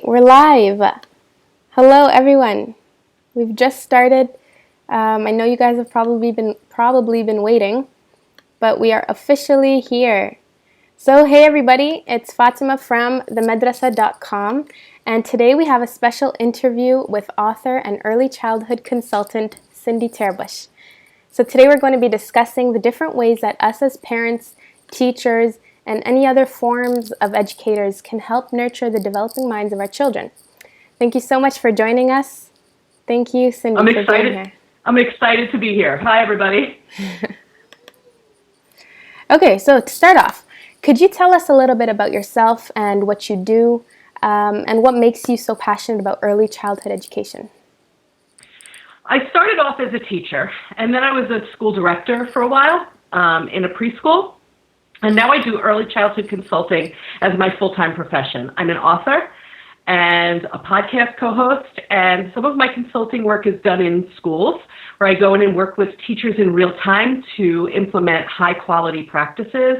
We're live. Hello, everyone. We've just started. I know you guys have probably been waiting, but we are officially here. So, hey everybody, it's Fatima from themedrasa.com, and today we have a special interview with author and early childhood consultant Cindy Terebush. So today we're going to be discussing the different ways that us as parents, teachers, and any other forms of educators can help nurture the developing minds of our children. Thank you so much for joining us. Thank you, Cindy, for being here. I'm excited to be here. Hi, everybody. Okay, so to start off, could you tell us a little bit about yourself and what you do, and what makes you so passionate about early childhood education? I started off as a teacher, and then I was a school director for a while in a preschool. And now I do early childhood consulting as my full-time profession. I'm an author and a podcast co-host, and some of my consulting work is done in schools, where I go in and work with teachers in real time to implement high-quality practices.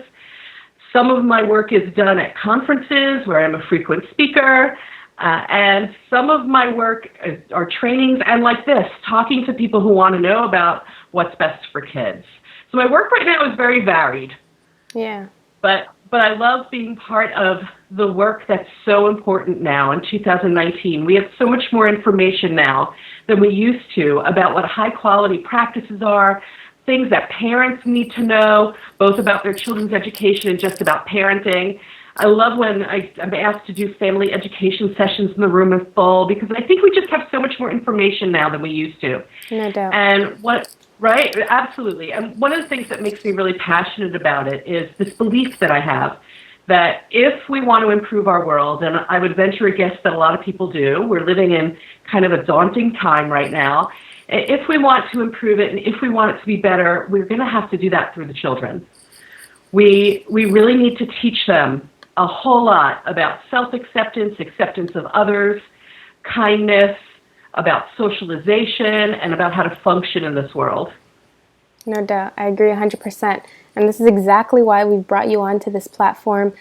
Some of my work is done at conferences, where I'm a frequent speaker, and some of my work are trainings and like this, talking to people who want to know about what's best for kids. So my work right now is very varied. Yeah. But I love being part of the work that's so important now in 2019. We have so much more information now than we used to about what high-quality practices are, things that parents need to know, both about their children's education and just about parenting. I love when I'm asked to do family education sessions and the room is full, because I think we just have so much more information now than we used to. No doubt. And right, absolutely. And one of the things that makes me really passionate about it is this belief that I have that if we want to improve our world, and I would venture a guess that a lot of people do, we're living in kind of a daunting time right now. If we want to improve it and if we want it to be better, we're going to have to do that through the children. We really need to teach them a whole lot about self-acceptance, acceptance of others, kindness, about socialization, and about how to function in this world. No doubt. I agree 100%. And this is exactly why we've brought you onto this platform.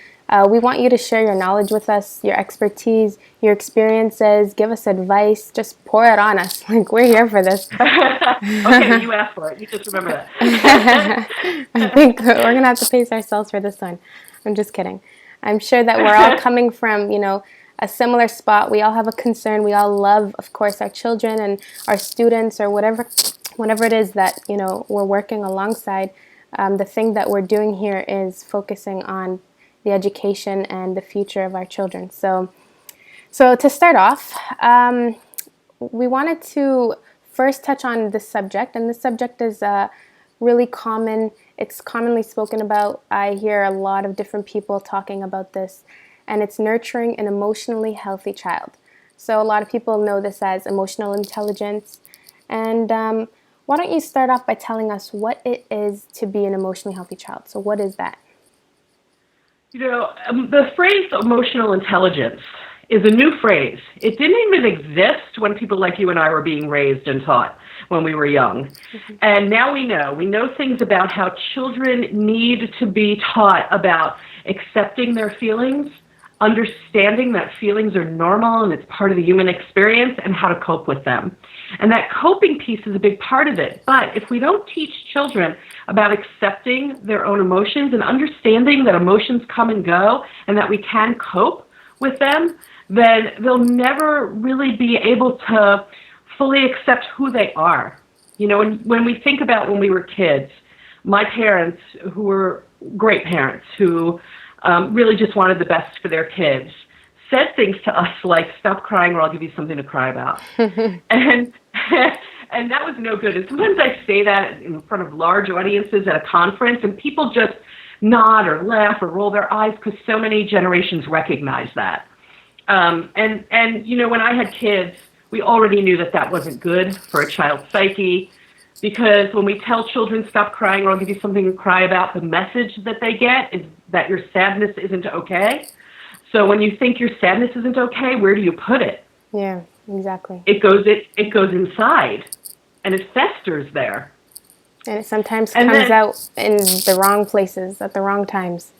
We want you to share your knowledge with us, your expertise, your experiences, give us advice, just pour it on us. Like, we're here for this. Okay, you asked for it. You just remember that. I think we're going to have to pace ourselves for this one. I'm just kidding. I'm sure that we're all coming from, a similar spot. We all have a concern. We all love, of course, our children and our students or whatever it is that, we're working alongside. The thing that we're doing here is focusing on the education and the future of our children. So to start off, we wanted to first touch on this subject, and this subject is really common. It's commonly spoken about. I hear a lot of different people talking about this, and it's nurturing an emotionally healthy child. So a lot of people know this as emotional intelligence. And why don't you start off by telling us what it is to be an emotionally healthy child? So what is that? The phrase emotional intelligence is a new phrase. It didn't even exist when people like you and I were being raised and taught when we were young. Mm-hmm. And now we know things about how children need to be taught about accepting their feelings, understanding that feelings are normal and it's part of the human experience, and how to cope with them. And that coping piece is a big part of it. But if we don't teach children about accepting their own emotions and understanding that emotions come and go and that we can cope with them, then they'll never really be able to fully accept who they are. When we think about when we were kids, my parents, who were great parents, who really just wanted the best for their kids, said things to us like, "Stop crying or I'll give you something to cry about." and that was no good. And sometimes I say that in front of large audiences at a conference, and people just nod or laugh or roll their eyes because so many generations recognize that. And when I had kids, we already knew that wasn't good for a child's psyche, because when we tell children, "Stop crying or I'll give you something to cry about," the message that they get is that your sadness isn't okay. So when you think your sadness isn't okay, where do you put it? Yeah, exactly. It goes inside, and it festers there. And it sometimes comes out in the wrong places at the wrong times.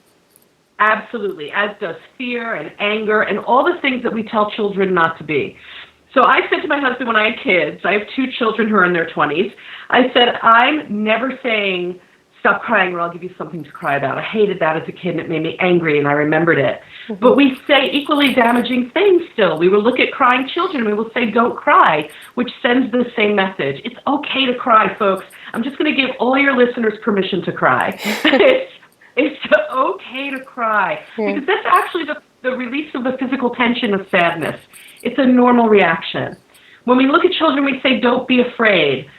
Absolutely, as does fear and anger and all the things that we tell children not to be. So I said to my husband when I had kids, I have two children who are in their 20s, I said, I'm never saying, stop crying or I'll give you something to cry about. I hated that as a kid and it made me angry and I remembered it. Mm-hmm. But we say equally damaging things still. We will look at crying children and we will say, don't cry, which sends the same message. It's okay to cry, folks. I'm just going to give all your listeners permission to cry. It's okay to cry, because that's actually the release of the physical tension of sadness. It's a normal reaction. When we look at children, we say, don't be afraid.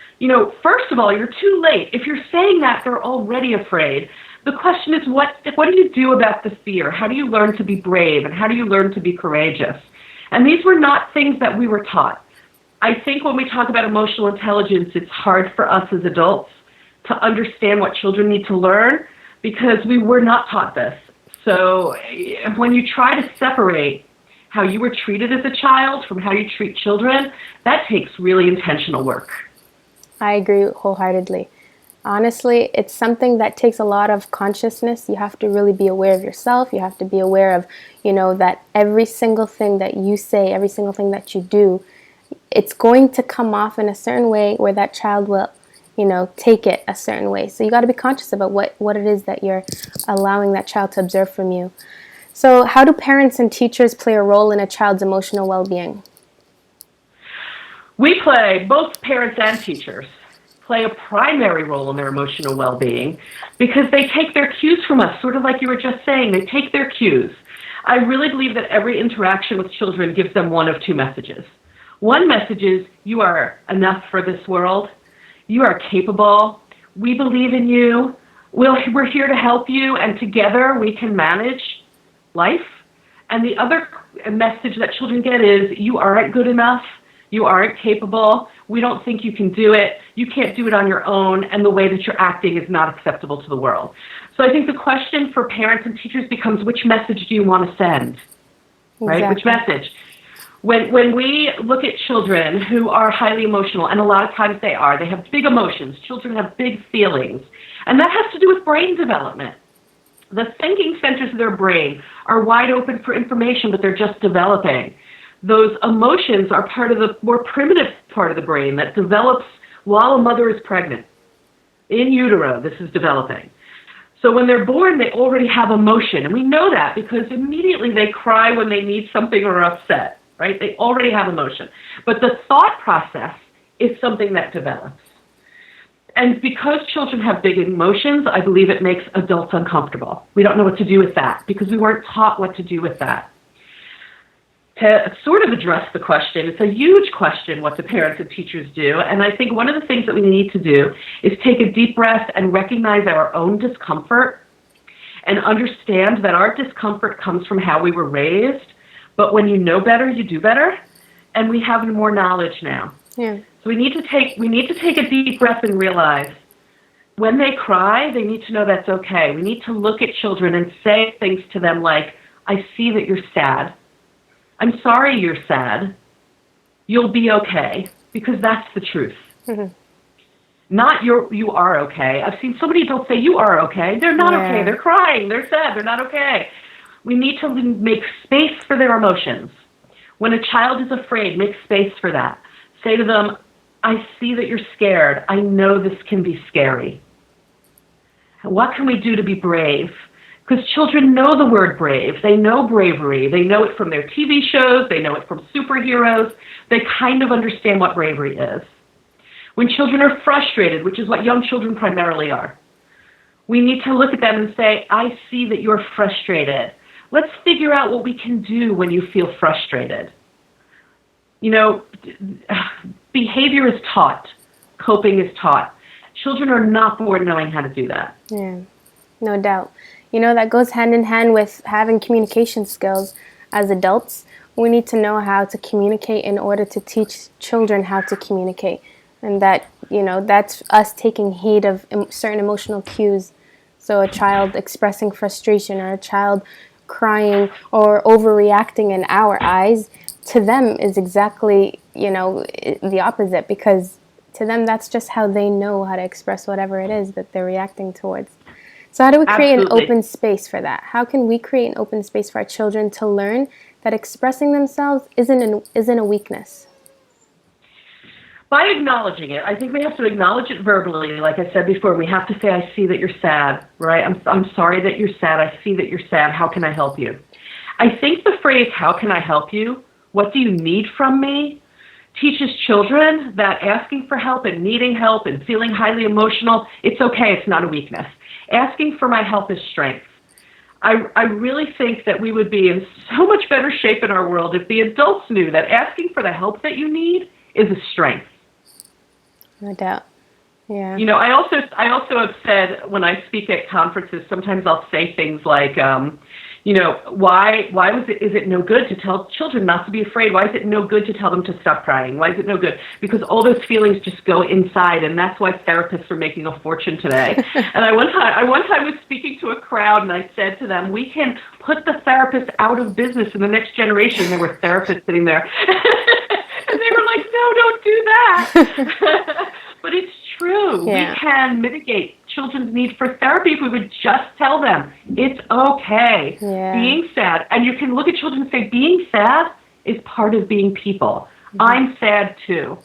First of all, you're too late. If you're saying that, they're already afraid. The question is, what do you do about the fear? How do you learn to be brave, and how do you learn to be courageous? And these were not things that we were taught. I think when we talk about emotional intelligence, it's hard for us as adults to understand what children need to learn, because we were not taught this. So when you try to separate how you were treated as a child from how you treat children, that takes really intentional work. I agree wholeheartedly. Honestly, it's something that takes a lot of consciousness. You have to really be aware of yourself. You have to be aware of, that every single thing that you say, every single thing that you do, it's going to come off in a certain way where that child will take it a certain way. So you got to be conscious about what it is that you're allowing that child to observe from you. So how do parents and teachers play a role in a child's emotional well-being? Both parents and teachers play a primary role in their emotional well-being, because they take their cues from us, sort of like you were just saying. They take their cues. I really believe that every interaction with children gives them one of two messages. One message is, you are enough for this world. You are capable. We believe in you. We're here to help you, and together we can manage life. And the other message that children get is, you aren't good enough. You aren't capable. We don't think you can do it. You can't do it on your own, and the way that you're acting is not acceptable to the world. So I think the question for parents and teachers becomes, which message do you want to send? Right? Exactly. Which message? When we look at children who are highly emotional, and a lot of times they have big emotions. Children have big feelings. And that has to do with brain development. The thinking centers of their brain are wide open for information, but they're just developing. Those emotions are part of the more primitive part of the brain that develops while a mother is pregnant. In utero, this is developing. So when they're born, they already have emotion. And we know that because immediately they cry when they need something or are upset. Right? They already have emotion. But the thought process is something that develops. And because children have big emotions, I believe it makes adults uncomfortable. We don't know what to do with that because we weren't taught what to do with that. To sort of address the question, it's a huge question, what do parents and teachers do? And I think one of the things that we need to do is take a deep breath and recognize our own discomfort and understand that our discomfort comes from how we were raised. But when you know better, you do better, and we have more knowledge now. Yeah. So we need to take a deep breath and realize when they cry, they need to know that's okay. We need to look at children and say things to them like, I see that you're sad. I'm sorry you're sad. You'll be okay, because that's the truth. Mm-hmm. Not you are okay. I've seen so many adults say you are okay. They're not okay. They're crying. They're sad. They're not okay. We need to make space for their emotions. When a child is afraid, make space for that. Say to them, I see that you're scared. I know this can be scary. What can we do to be brave? Because children know the word brave. They know bravery. They know it from their TV shows. They know it from superheroes. They kind of understand what bravery is. When children are frustrated, which is what young children primarily are, we need to look at them and say, I see that you're frustrated. Let's figure out what we can do when you feel frustrated. Behavior is taught. Coping is taught. Children are not born knowing how to do that. Yeah, no doubt. That goes hand in hand with having communication skills. As adults, we need to know how to communicate in order to teach children how to communicate. And that's us taking heed of certain emotional cues. So a child expressing frustration or a child crying or overreacting in our eyes, to them is exactly, the opposite, because to them that's just how they know how to express whatever it is that they're reacting towards. So how do we create an Absolutely. open space for that? How can we create an open space for our children to learn that expressing themselves isn't a weakness? By acknowledging it, I think we have to acknowledge it verbally. Like I said before, we have to say, I see that you're sad, right? I'm sorry that you're sad. I see that you're sad. How can I help you? I think the phrase, how can I help you? What do you need from me? Teaches children that asking for help and needing help and feeling highly emotional, it's okay. It's not a weakness. Asking for my help is strength. I really think that we would be in so much better shape in our world if the adults knew that asking for the help that you need is a strength. No doubt. Yeah. You know, I also have said when I speak at conferences, sometimes I'll say things like, you know, is it no good to tell children not to be afraid? Why is it no good to tell them to stop crying? Why is it no good? Because all those feelings just go inside, and that's why therapists are making a fortune today. And I one time was speaking to a crowd, and I said to them, we can put the therapists out of business in the next generation. There were therapists sitting there. And they were like, no, don't do that. But it's true. Yeah. We can mitigate children's need for therapy if we would just tell them it's okay being sad. And you can look at children and say, being sad is part of being people. Mm-hmm. I'm sad too.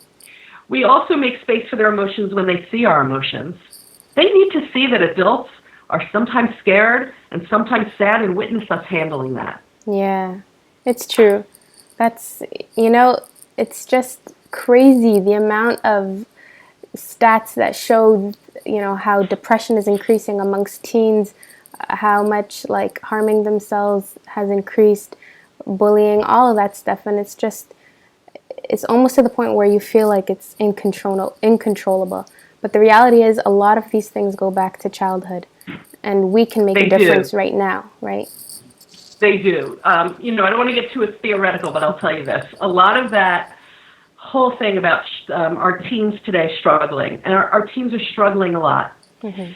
We also make space for their emotions when they see our emotions. They need to see that adults are sometimes scared and sometimes sad and witness us handling that. Yeah, it's true. That's, you know, it's just crazy the amount of stats that show, you know, how depression is increasing amongst teens, how much like harming themselves has increased, bullying, all of that stuff. And it's almost to the point where you feel like it's incontrollable. But the reality is a lot of these things go back to childhood, and we can make a difference right now, right? They do. You know, I don't want to get too theoretical, but I'll tell you this. A lot of that whole thing about our teens today struggling, and our teens are struggling a lot. Mm-hmm.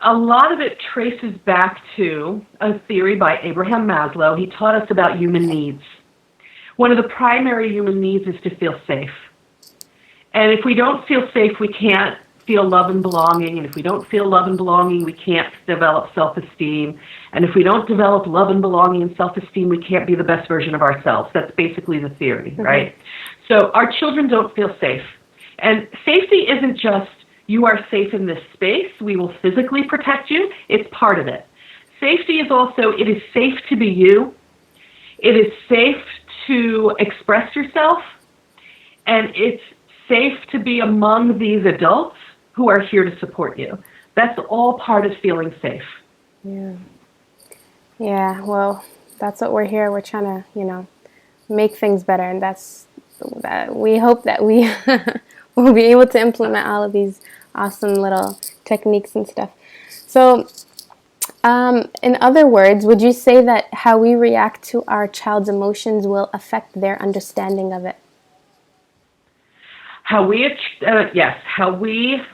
A lot of it traces back to a theory by Abraham Maslow. He taught us about human needs. One of the primary human needs is to feel safe. And if we don't feel safe, we can't feel love and belonging. And if we don't feel love and belonging, we can't develop self-esteem. And if we don't develop love and belonging and self-esteem, we can't be the best version of ourselves. That's basically the theory, mm-hmm. right? So our children don't feel safe. And safety isn't just, you are safe in this space, we will physically protect you. It's part of it. Safety is also, it is safe to be you. It is safe to express yourself. And it's safe to be among these adults who are here to support you. That's all part of feeling safe. Yeah. Yeah, well, that's what we're here. We're trying to, you know, make things better. And that we hope that we will be able to implement all of these awesome little techniques and stuff. So, in other words, would you say that how we react to our child's emotions will affect their understanding of it? How we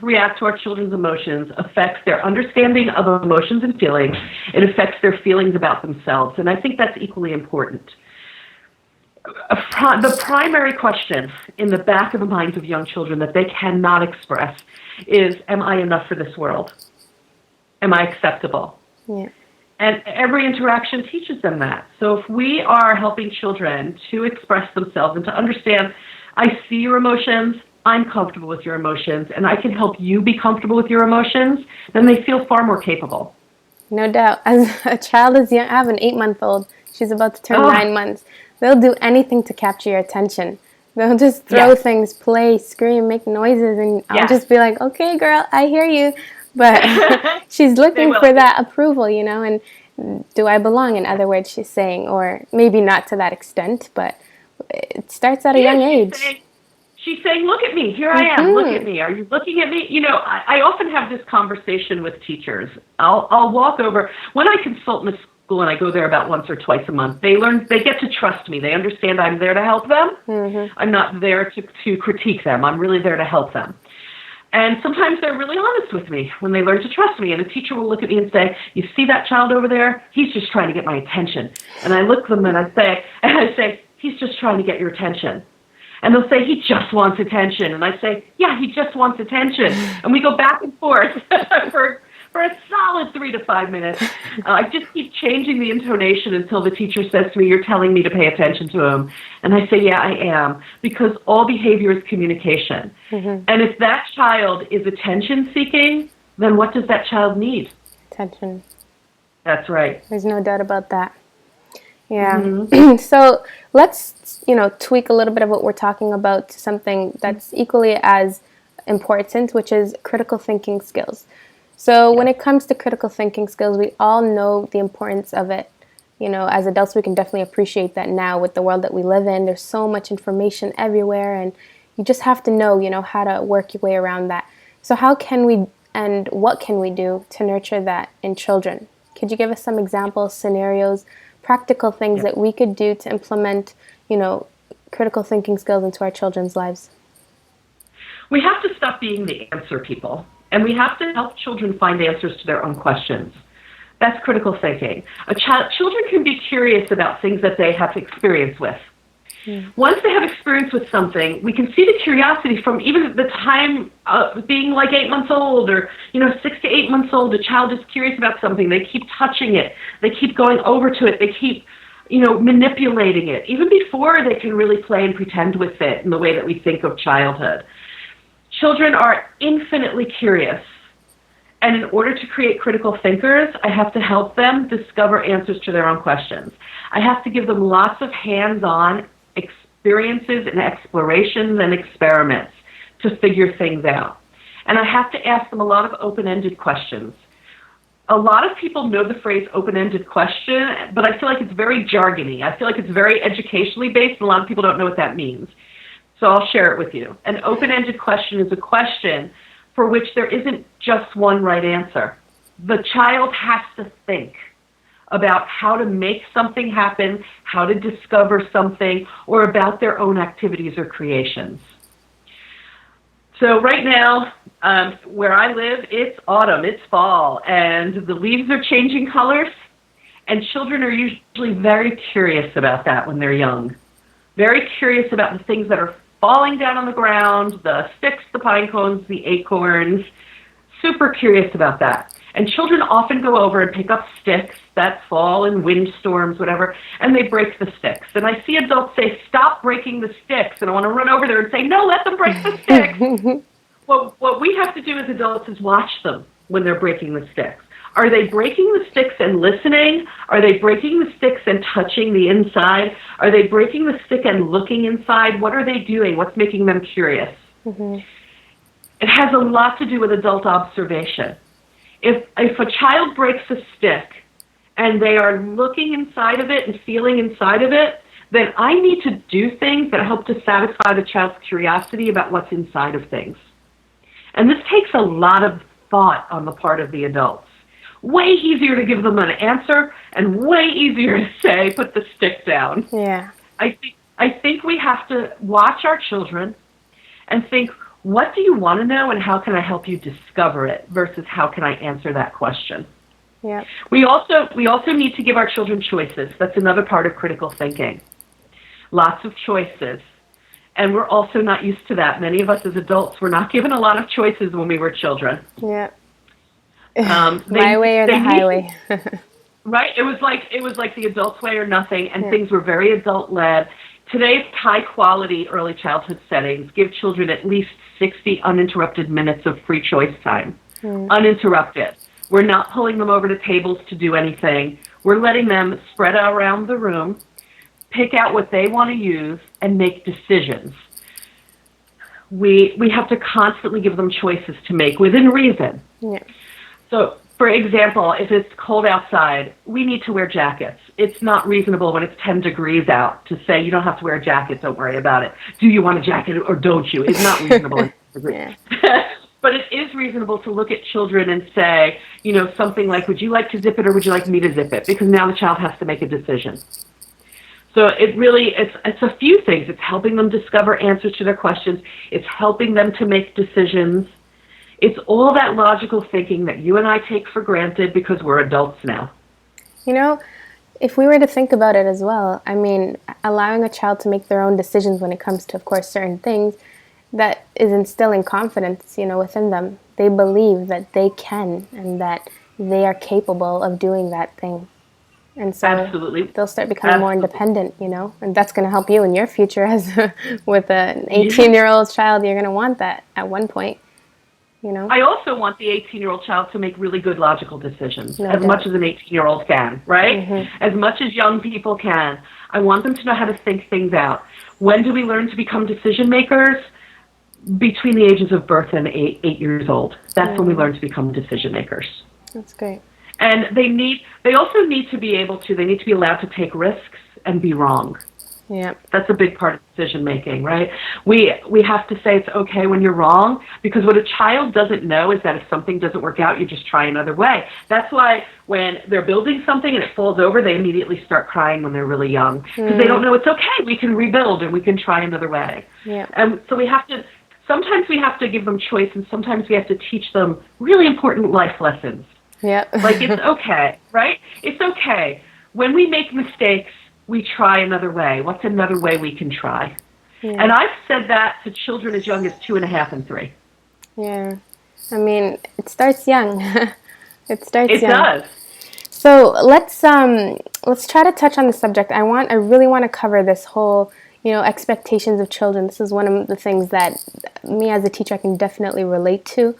react to our children's emotions affects their understanding of emotions and feelings. It affects their feelings about themselves, and I think that's equally important. The primary question in the back of the minds of young children that they cannot express is, am I enough for this world? Am I acceptable? Yeah. And every interaction teaches them that. So if we are helping children to express themselves and to understand, I see your emotions, I'm comfortable with your emotions, and I can help you be comfortable with your emotions, then they feel far more capable. No doubt. As a child is young, I have an 8-month-old. She's about to turn 9 months. They'll do anything to capture your attention. They'll just throw things, play, scream, make noises, and I'll just be like, okay, girl, I hear you. But she's looking for that approval, you know, and do I belong, in other words, she's saying, or maybe not to that extent, but it starts at a young age. She's saying, look at me, here I am, look at me, are you looking at me? You know, I often have this conversation with teachers. I'll walk over, when I consult in a school, and I go there about once or twice a month, they get to trust me. They understand I'm there to help them. Mm-hmm. I'm not there to critique them. I'm really there to help them. And sometimes they're really honest with me when they learn to trust me. And a teacher will look at me and say, you see that child over there? He's just trying to get my attention. And I look at them and I say, he's just trying to get your attention. And they'll say, he just wants attention. And I say, yeah, he just wants attention. And we go back and forth for a solid 3 to 5 minutes. I just keep changing the intonation until the teacher says to me, you're telling me to pay attention to him. And I say, yeah, I am, because all behavior is communication. Mm-hmm. And if that child is attention-seeking, then what does that child need? Attention. That's right. There's no doubt about that. Yeah. Mm-hmm. So let's, tweak a little bit of what we're talking about to something that's equally as important, which is critical thinking skills. So when it comes to critical thinking skills, we all know the importance of it. As adults, we can definitely appreciate that now with the world that we live in. There's so much information everywhere, and you just have to know, how to work your way around that. So how can we, and what can we do to nurture that in children? Could you give us some examples, scenarios, practical things that we could do to implement, critical thinking skills into our children's lives? We have to stop being the answer people, and we have to help children find answers to their own questions. That's critical thinking. Children can be curious about things that they have experience with. Once they have experience with something, we can see the curiosity from even the time being like 8 months old or, 6 to 8 months old. A child is curious about something. They keep touching it. They keep going over to it. They keep, manipulating it. Even before they can really play and pretend with it in the way that we think of childhood. Children are infinitely curious. And in order to create critical thinkers, I have to help them discover answers to their own questions. I have to give them lots of hands-on experiences and explorations and experiments to figure things out. And I have to ask them a lot of open-ended questions. A lot of people know the phrase open-ended question, but I feel like it's very jargony. I feel like it's very educationally based, and a lot of people don't know what that means. So I'll share it with you. An open-ended question is a question for which there isn't just one right answer. The child has to think about how to make something happen, how to discover something, or about their own activities or creations. So right now, where I live, it's autumn, it's fall, and the leaves are changing colors, and children are usually very curious about that when they're young. Very curious about the things that are falling down on the ground, the sticks, the pine cones, the acorns, super curious about that. And children often go over and pick up sticks that fall in windstorms, whatever, and they break the sticks. And I see adults say, stop breaking the sticks. And I want to run over there and say, no, let them break the sticks. Well, what we have to do as adults is watch them when they're breaking the sticks. Are they breaking the sticks and listening? Are they breaking the sticks and touching the inside? Are they breaking the stick and looking inside? What are they doing? What's making them curious? Mm-hmm. It has a lot to do with adult observation. If a child breaks a stick and they are looking inside of it and feeling inside of it, then I need to do things that help to satisfy the child's curiosity about what's inside of things. And this takes a lot of thought on the part of the adults. Way easier to give them an answer and way easier to say, put the stick down. Yeah. I think we have to watch our children and think, what do you want to know and how can I help you discover it versus how can I answer that question? Yeah. We also need to give our children choices. That's another part of critical thinking. Lots of choices. And we're also not used to that. Many of us as adults were not given a lot of choices when we were children. Yeah. My way or the highway. Right? It was like the adult's way or nothing, and things were very adult-led. Today's high-quality early childhood settings give children at least 60 uninterrupted minutes of free choice time. Uninterrupted. We're not pulling them over to tables to do anything. We're letting them spread out around the room, pick out what they want to use, and make decisions. We have to constantly give them choices to make within reason. Yeah. So, for example, if it's cold outside, we need to wear jackets. It's not reasonable when it's 10 degrees out to say, you don't have to wear a jacket, don't worry about it. Do you want a jacket or don't you? It's not reasonable. But it is reasonable to look at children and say, something like, would you like to zip it or would you like me to zip it? Because now the child has to make a decision. So it's a few things. It's helping them discover answers to their questions. It's helping them to make decisions. It's all that logical thinking that you and I take for granted because we're adults now. If we were to think about it as well, allowing a child to make their own decisions when it comes to, of course, certain things, that is instilling confidence, within them. They believe that they can and that they are capable of doing that thing. And so Absolutely. they'll start becoming more Absolutely. independent, and that's going to help you in your future as with an Yeah. 18-year-old child. You're going to want that at one point. I also want the 18-year-old child to make really good logical decisions, No as doubt. much as an 18-year-old can, right? As much as young people can. I want them to know how to think things out. When do we learn to become decision makers? Between the ages of birth and 8 years old. That's when we learn to become decision makers. That's great. And they also need to be allowed to take risks and be wrong. Yeah. That's a big part of decision making, right? We have to say it's okay when you're wrong, because what a child doesn't know is that if something doesn't work out, you just try another way. That's why when they're building something and it falls over, they immediately start crying when they're really young, because they don't know it's okay. We can rebuild and we can try another way. Yeah. And so sometimes we have to give them choice, and sometimes we have to teach them really important life lessons. Yeah. Like, it's okay, right? It's okay. When we make mistakes, we try another way. What's another way we can try? Yeah. And I've said that to children as young as 2.5 and 3. Yeah. I mean, it starts young. It starts young. It does. So let's try to touch on the subject. I really want to cover this whole, expectations of children. This is one of the things that me as a teacher I can definitely relate to.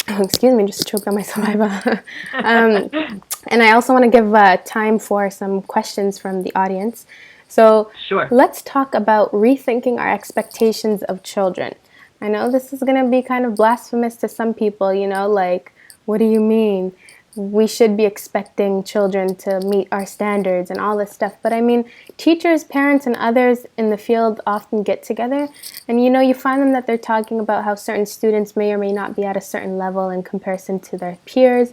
Excuse me, just choked on my saliva. And I also want to give time for some questions from the audience. So sure. Let's talk about rethinking our expectations of children. I know this is going to be kind of blasphemous to some people, like, what do you mean? We should be expecting children to meet our standards and all this stuff. But I mean, teachers, parents, and others in the field often get together and, you find them that they're talking about how certain students may or may not be at a certain level in comparison to their peers.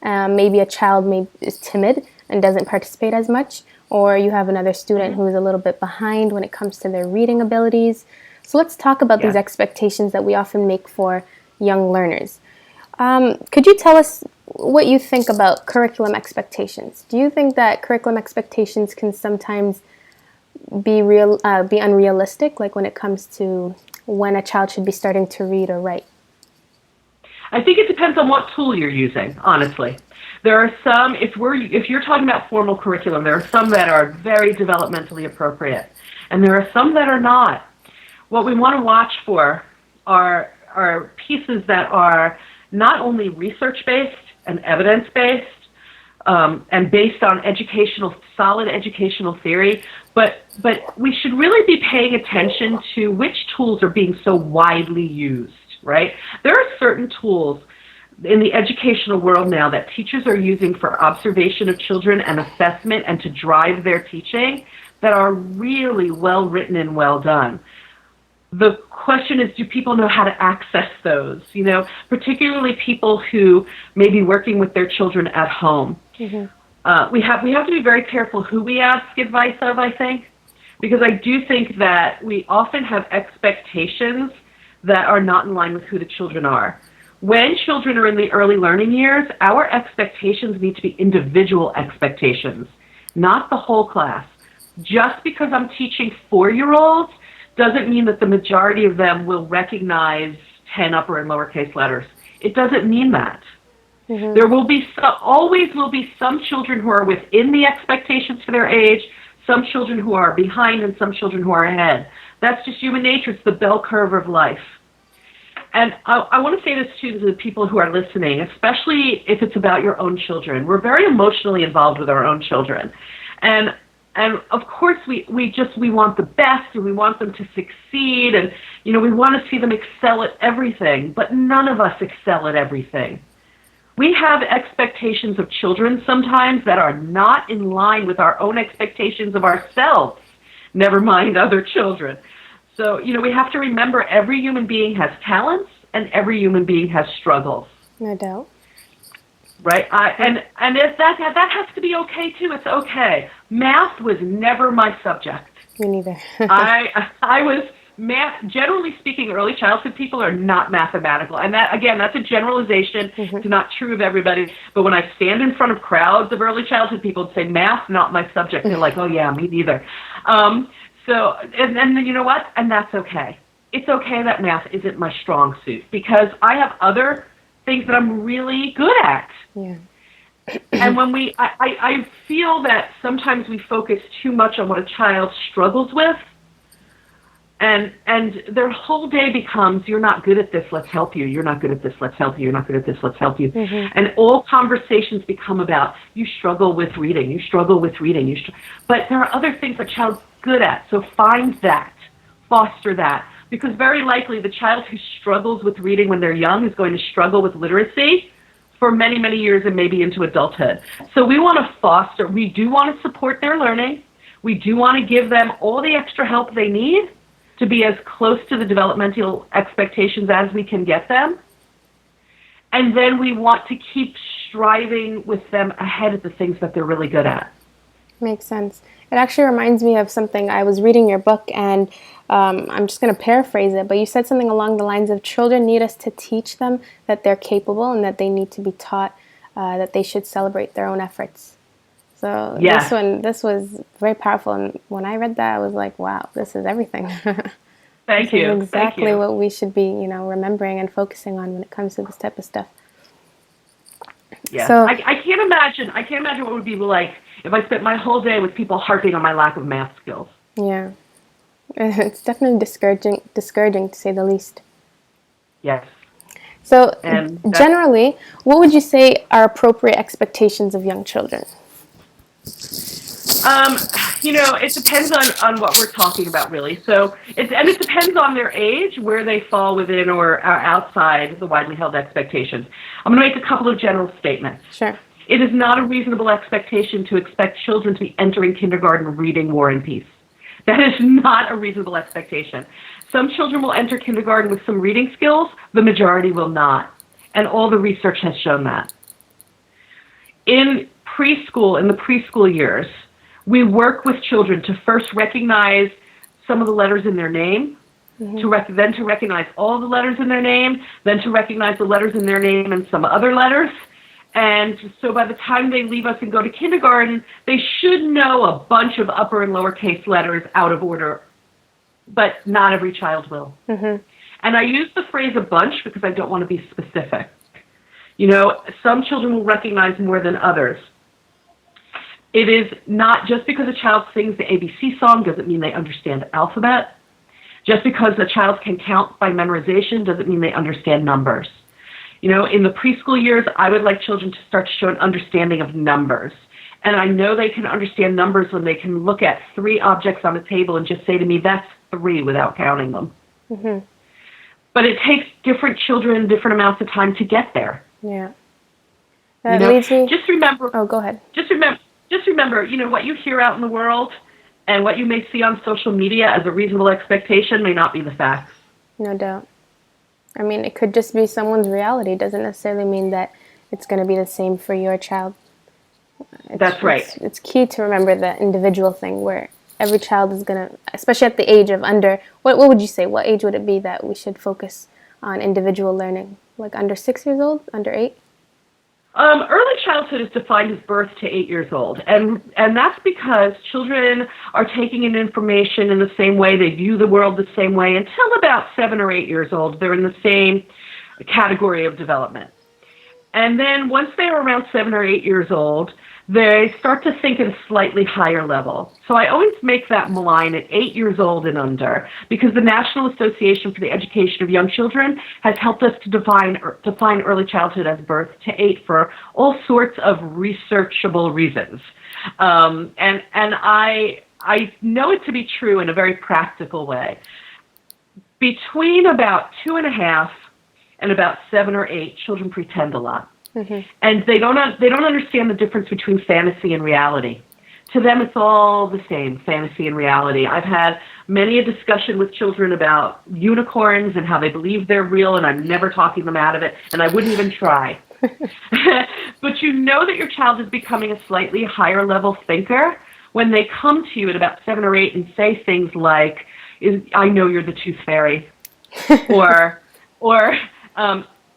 Maybe a child is timid and doesn't participate as much, or you have another student who is a little bit behind when it comes to their reading abilities. So let's talk about these expectations that we often make for young learners. Could you tell us what you think about curriculum expectations? Do you think that curriculum expectations can sometimes be unrealistic, like when it comes to when a child should be starting to read or write? I think it depends on what tool you're using, honestly. There are some, if you're talking about formal curriculum, there are some that are very developmentally appropriate, and there are some that are not. What we want to watch for are pieces that are not only research-based and evidence-based, and based on solid educational theory, but we should really be paying attention to which tools are being so widely used, right? There are certain tools in the educational world now that teachers are using for observation of children and assessment and to drive their teaching that are really well written and well done. The question is, do people know how to access those? Particularly people who may be working with their children at home. Mm-hmm. We have to be very careful who we ask advice of, I think, because I do think that we often have expectations that are not in line with who the children are. When children are in the early learning years, our expectations need to be individual expectations, not the whole class. Just because I'm teaching 4-year-olds doesn't mean that the majority of them will recognize 10 upper and lowercase letters. It doesn't mean that. Mm-hmm. There will be always will be some children who are within the expectations for their age, some children who are behind, and some children who are ahead. That's just human nature. It's the bell curve of life. And I want to say this to the people who are listening, especially if it's about your own children. We're very emotionally involved with our own children. And of course, we want the best, and we want them to succeed, and we want to see them excel at everything. But none of us excel at everything. We have expectations of children sometimes that are not in line with our own expectations of ourselves. Never mind other children. So we have to remember every human being has talents, and every human being has struggles. No doubt. Right, and if that has to be okay too. It's okay. Math was never my subject. Me neither. I was math. Generally speaking, early childhood people are not mathematical, and that again, that's a generalization. Mm-hmm. It's not true of everybody. But when I stand in front of crowds of early childhood people and say math, not my subject, they're like, oh yeah, me neither. So and you know what? And that's okay. it's okay that math isn't my strong suit because I have other things that I'm really good at. Yeah. And when I feel that sometimes we focus too much on what a child struggles with, and their whole day becomes, you're not good at this, let's help you. You're not good at this, let's help you. You're not good at this, let's help you. Mm-hmm. And all conversations become about, you struggle with reading, you struggle with reading. But there are other things that child's good at, so find that, foster that. Because very likely the child who struggles with reading when they're young is going to struggle with literacy for many, many years and maybe into adulthood. So we want to foster, we do want to support their learning. We do want to give them all the extra help they need to be as close to the developmental expectations as we can get them. And then we want to keep striving with them ahead of the things that they're really good at. Makes sense. It actually reminds me of something. I was reading your book, and I'm just going to paraphrase it, but you said something along the lines of children need us to teach them that they're capable and that they need to be taught that they should celebrate their own efforts. So yes. this was very powerful, and when I read that, I was like, wow, this is everything. Thank you. This is exactly Thank you. what we should be, remembering and focusing on when it comes to this type of stuff. Yeah. So I can't imagine what it would be like if I spent my whole day with people harping on my lack of math skills. Yeah. It's definitely discouraging to say the least. Yes. So generally, what would you say are appropriate expectations of young children? It depends on what we're talking about, really. So it depends on their age, where they fall within or outside the widely held expectations. I'm going to make a couple of general statements. Sure. It is not a reasonable expectation to expect children to be entering kindergarten reading War and Peace. That is not a reasonable expectation. Some children will enter kindergarten with some reading skills. The majority will not. And all the research has shown that. In the preschool years, we work with children to first recognize some of the letters in their name, mm-hmm. Then to recognize all the letters in their name, then to recognize the letters in their name and some other letters. And so by the time they leave us and go to kindergarten, they should know a bunch of upper and lowercase letters out of order, but not every child will. Mm-hmm. And I use the phrase a bunch because I don't want to be specific. Some children will recognize more than others. It is not just because a child sings the ABC song doesn't mean they understand the alphabet. Just because a child can count by memorization doesn't mean they understand numbers. In the preschool years, I would like children to start to show an understanding of numbers. And I know they can understand numbers when they can look at 3 objects on a table and just say to me, that's 3 without counting them. Mm-hmm. But it takes different children different amounts of time to get there. Yeah. That leads me... Just remember... Oh, go ahead. Just remember, what you hear out in the world and what you may see on social media as a reasonable expectation may not be the facts. No doubt. I mean, it could just be someone's reality. It doesn't necessarily mean that it's going to be the same for your child. That's right. It's key to remember the individual thing where every child is going to, especially at the age of under, what would you say? What age would it be that we should focus on individual learning? Like under 6 years old? Under 8? Early childhood is defined as birth to 8 years old, and that's because children are taking in information in the same way, they view the world the same way. Until about 7 or 8 years old, they're in the same category of development. And then once they're around 7 or 8 years old, they start to think at a slightly higher level. So I always make that line at 8 years old and under, because the National Association for the Education of Young Children has helped us to define early childhood as birth to 8 for all sorts of researchable reasons. And I know it to be true in a very practical way. Between about 2.5 and about 7 or 8, children pretend a lot. Mm-hmm. And they don't understand the difference between fantasy and reality. To them, it's all the same, fantasy and reality. I've had many a discussion with children about unicorns and how they believe they're real, and I'm never talking them out of it, and I wouldn't even try. But you know that your child is becoming a slightly higher level thinker when they come to you at about 7 or 8 and say things like, I know you're the tooth fairy, or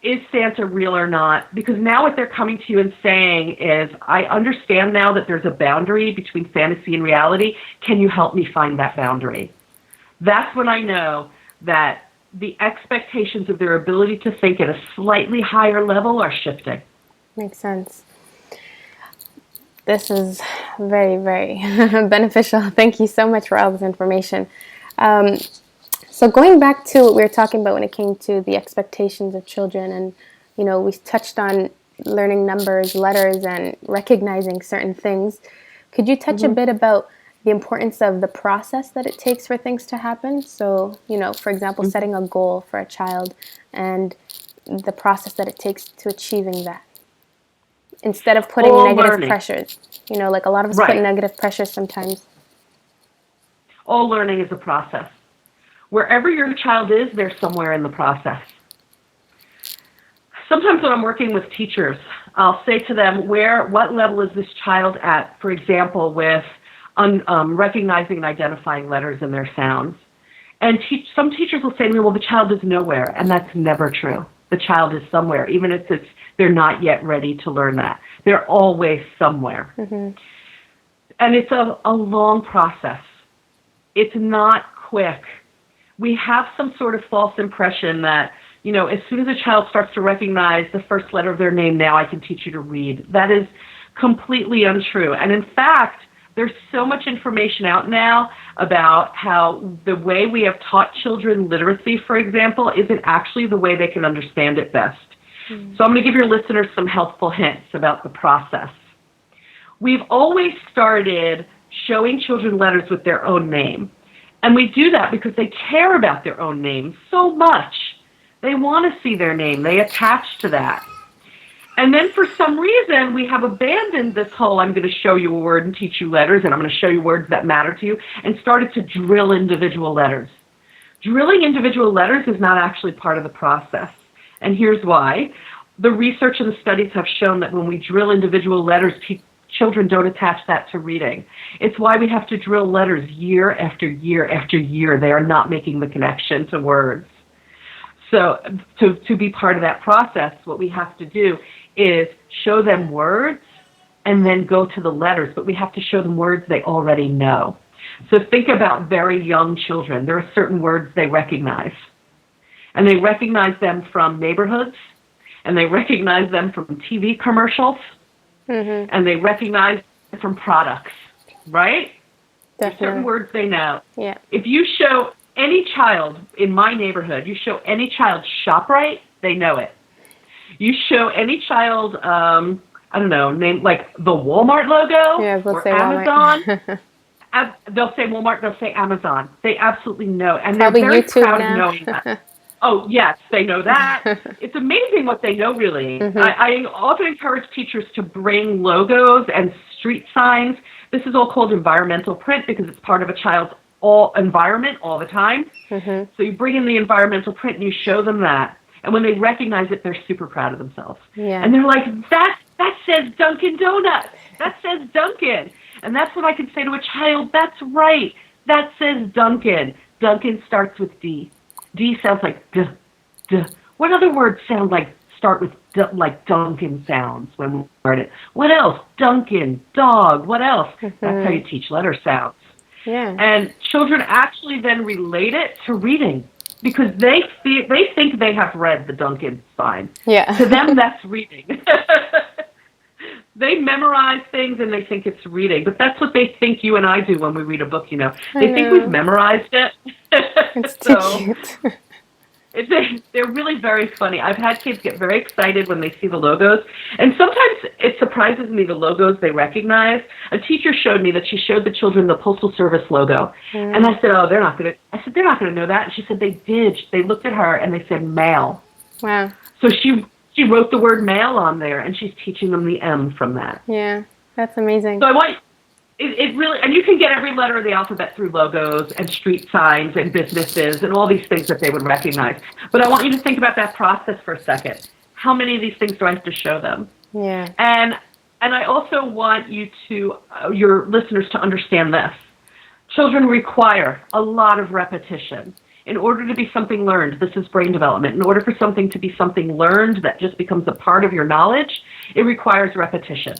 is Santa real or not? Because now what they're coming to you and saying is, I understand now that there's a boundary between fantasy and reality. Can you help me find that boundary? That's when I know that the expectations of their ability to think at a slightly higher level are shifting. Makes sense. This is very, very beneficial. Thank you so much for all this information. So going back to what we were talking about when it came to the expectations of children, and we touched on learning numbers, letters, and recognizing certain things. Could you touch a bit about the importance of the process that it takes for things to happen? So, for example, setting a goal for a child and the process that it takes to achieving that. Instead of putting negative pressures. Like a lot of us put negative pressures sometimes. All learning is a process. Wherever your child is, they're somewhere in the process. Sometimes when I'm working with teachers, I'll say to them, what level is this child at, for example, with recognizing and identifying letters and their sounds. And some teachers will say to me, well, the child is nowhere, and that's never true. The child is somewhere, even if they're not yet ready to learn that. They're always somewhere. And it's a long process. It's not quick. We have some sort of false impression that, as soon as a child starts to recognize the first letter of their name, now I can teach you to read. That is completely untrue. And in fact, there's so much information out now about how the way we have taught children literacy, for example, isn't actually the way they can understand it best. So I'm going to give your listeners some helpful hints about the process. We've always started showing children letters with their own name. And we do that because they care about their own name so much. They want to see their name. They attach to that. And then for some reason, we have abandoned this whole, I'm going to show you a word and teach you letters, and I'm going to show you words that matter to you, and started to drill individual letters. Drilling individual letters is not actually part of the process. And here's why. The research and the studies have shown that when we drill individual letters, children don't attach that to reading. It's why we have to drill letters year after year after year. They are not making the connection to words. So to be part of that process, what we have to do is show them words and then go to the letters, but we have to show them words they already know. So think about very young children. There are certain words they recognize. And they recognize them from neighborhoods, and they recognize them from TV commercials, and they recognize them from products, right? There's certain words they know. Yeah. If you show any child in my neighborhood, you show any child ShopRite, they know it. You show any child, name like the Walmart logo or Amazon. They'll say Walmart, they'll say Amazon. They absolutely know. And they're very proud of knowing that. Oh, yes, they know that. It's amazing what they know, really. I often encourage teachers to bring logos and street signs. This is all called environmental print because it's part of a child's environment all the time. So you bring in the environmental print and you show them that. And when they recognize it, they're super proud of themselves. Yeah. And they're like, that says Dunkin' Donuts. That says Dunkin'. And that's what I can say to a child. That's right. That says Dunkin'. Dunkin' starts with D. D sounds like D. What other words start with like Dunkin' sounds when we learn it? What else? Dunkin', dog. What else? That's how you teach letter sounds. Yeah. And children actually then relate it to reading because they think they have read the Dunkin' sign. Yeah. To them, that's reading. They memorize things and they think it's reading, but that's what they think you and I do when we read a book, They think we've memorized it. It's too cute. They're really very funny. I've had kids get very excited when they see the logos, and sometimes it surprises me the logos they recognize. A teacher showed me that she showed the children the Postal Service logo, and I said, "Oh, they're not going to." I said, "They're not going to know that." And she said, "They did." They looked at her and they said, "Mail." Wow. So she wrote the word mail on there, and she's teaching them the M from that. Yeah, that's amazing. So I want it really, and you can get every letter of the alphabet through logos and street signs and businesses and all these things that they would recognize. But I want you to think about that process for a second. How many of these things do I have to show them? Yeah. And I also want you to, your listeners to understand this. Children require a lot of repetition. In order to be something learned, this is brain development. In order for something to be something learned that just becomes a part of your knowledge, it requires repetition.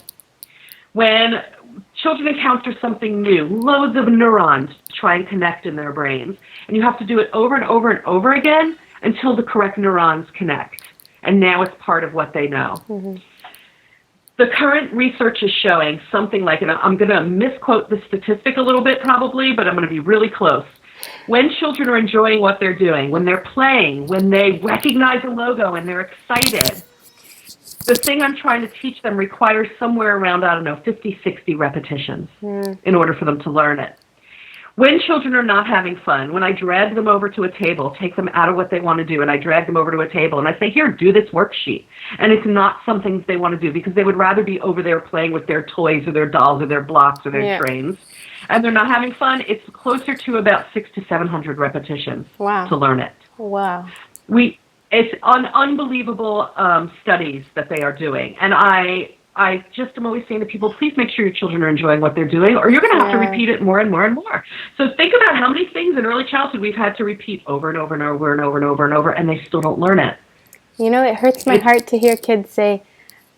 When children encounter something new, loads of neurons try and connect in their brains. And you have to do it over and over and over again until the correct neurons connect. And now it's part of what they know. Mm-hmm. The current research is showing something like, and I'm going to misquote the statistic a little bit probably, but I'm going to be really close. When children are enjoying what they're doing, when they're playing, when they recognize a logo and they're excited, the thing I'm trying to teach them requires somewhere around, 50, 60 repetitions in order for them to learn it. When children are not having fun, when I drag them over to a table, take them out of what they want to do, and I drag them over to a table, and I say, here, do this worksheet. And it's not something they want to do because they would rather be over there playing with their toys or their dolls or their blocks or their trains. And they're not having fun. It's closer to about 600 to 700 repetitions to learn it. Wow. It's unbelievable studies that they are doing. And I just am always saying to people, please make sure your children are enjoying what they're doing, or you're going to have to repeat it more and more and more. So think about how many things in early childhood we've had to repeat over and over and over and over and over and over, and they still don't learn it. You know, it hurts my heart to hear kids say,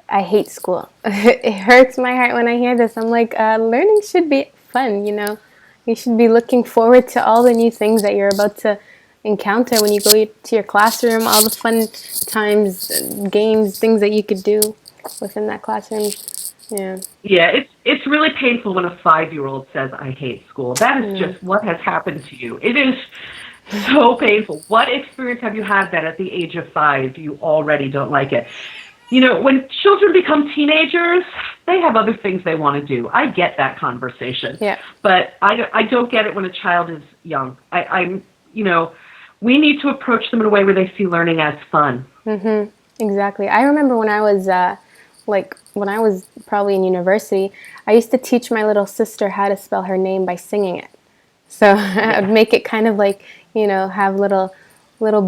I hate school. It hurts my heart when I hear this. I'm like, learning should be fun, you know. You should be looking forward to all the new things that you're about to encounter when you go to your classroom, all the fun times, games, things that you could do within that classroom. Yeah, it's really painful when a 5-year-old says, I hate school. That is just what has happened to you. It is so painful. What experience have you had that at the age of 5 you already don't like it? You know, when children become teenagers, they have other things they want to do. I get that conversation. Yeah. But I don't get it when a child is young. We need to approach them in a way where they see learning as fun. Mm-hmm. Exactly. I remember when I was when I was probably in university, I used to teach my little sister how to spell her name by singing it. So I would make it kind of like, have little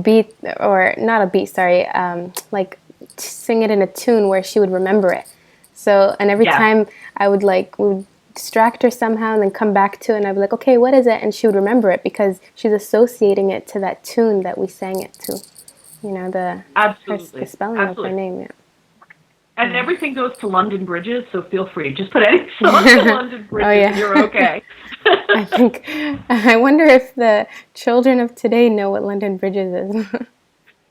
beat, or not a beat, sorry, like sing it in a tune where she would remember it. So, and every time I would we would distract her somehow and then come back to it, and I'd be like, okay, what is it? And she would remember it because she's associating it to that tune that we sang it to. The spelling of her name, And everything goes to London Bridges, so feel free. Just put any song to London Bridges and you're okay. I wonder if the children of today know what London Bridges is.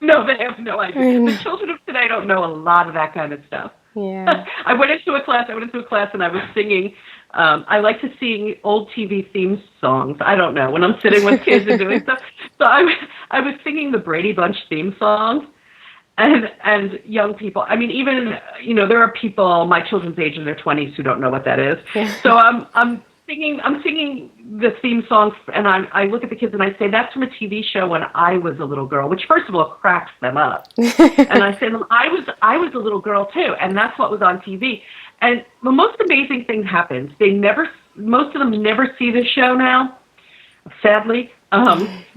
No, they have no idea. The children of today don't know a lot of that kind of stuff. Yeah. I went into a class and I was singing. I like to sing old TV theme songs. I don't know, when I'm sitting with kids and doing stuff. So I was singing the Brady Bunch theme song. And young people, I mean, even, there are people my children's age in their 20s who don't know what that is. Yeah. So I'm singing the theme song, and I look at the kids and I say, that's from a TV show when I was a little girl, which first of all cracks them up. And I say, I was a little girl too, and that's what was on TV. And the most amazing thing happens. Most of them never see this show now, sadly.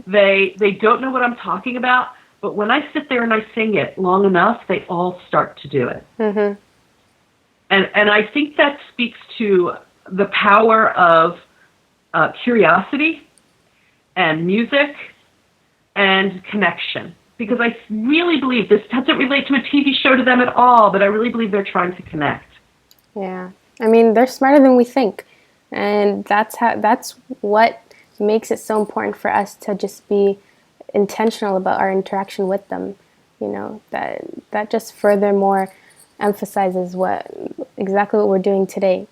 They don't know what I'm talking about. But when I sit there and I sing it long enough, they all start to do it. Mm-hmm. And I think that speaks to the power of curiosity and music and connection. Because I really believe this doesn't relate to a TV show to them at all, but I really believe they're trying to connect. Yeah. I mean, they're smarter than we think. And that's what makes it so important for us to just be intentional about our interaction with them. That just furthermore emphasizes exactly what we're doing today.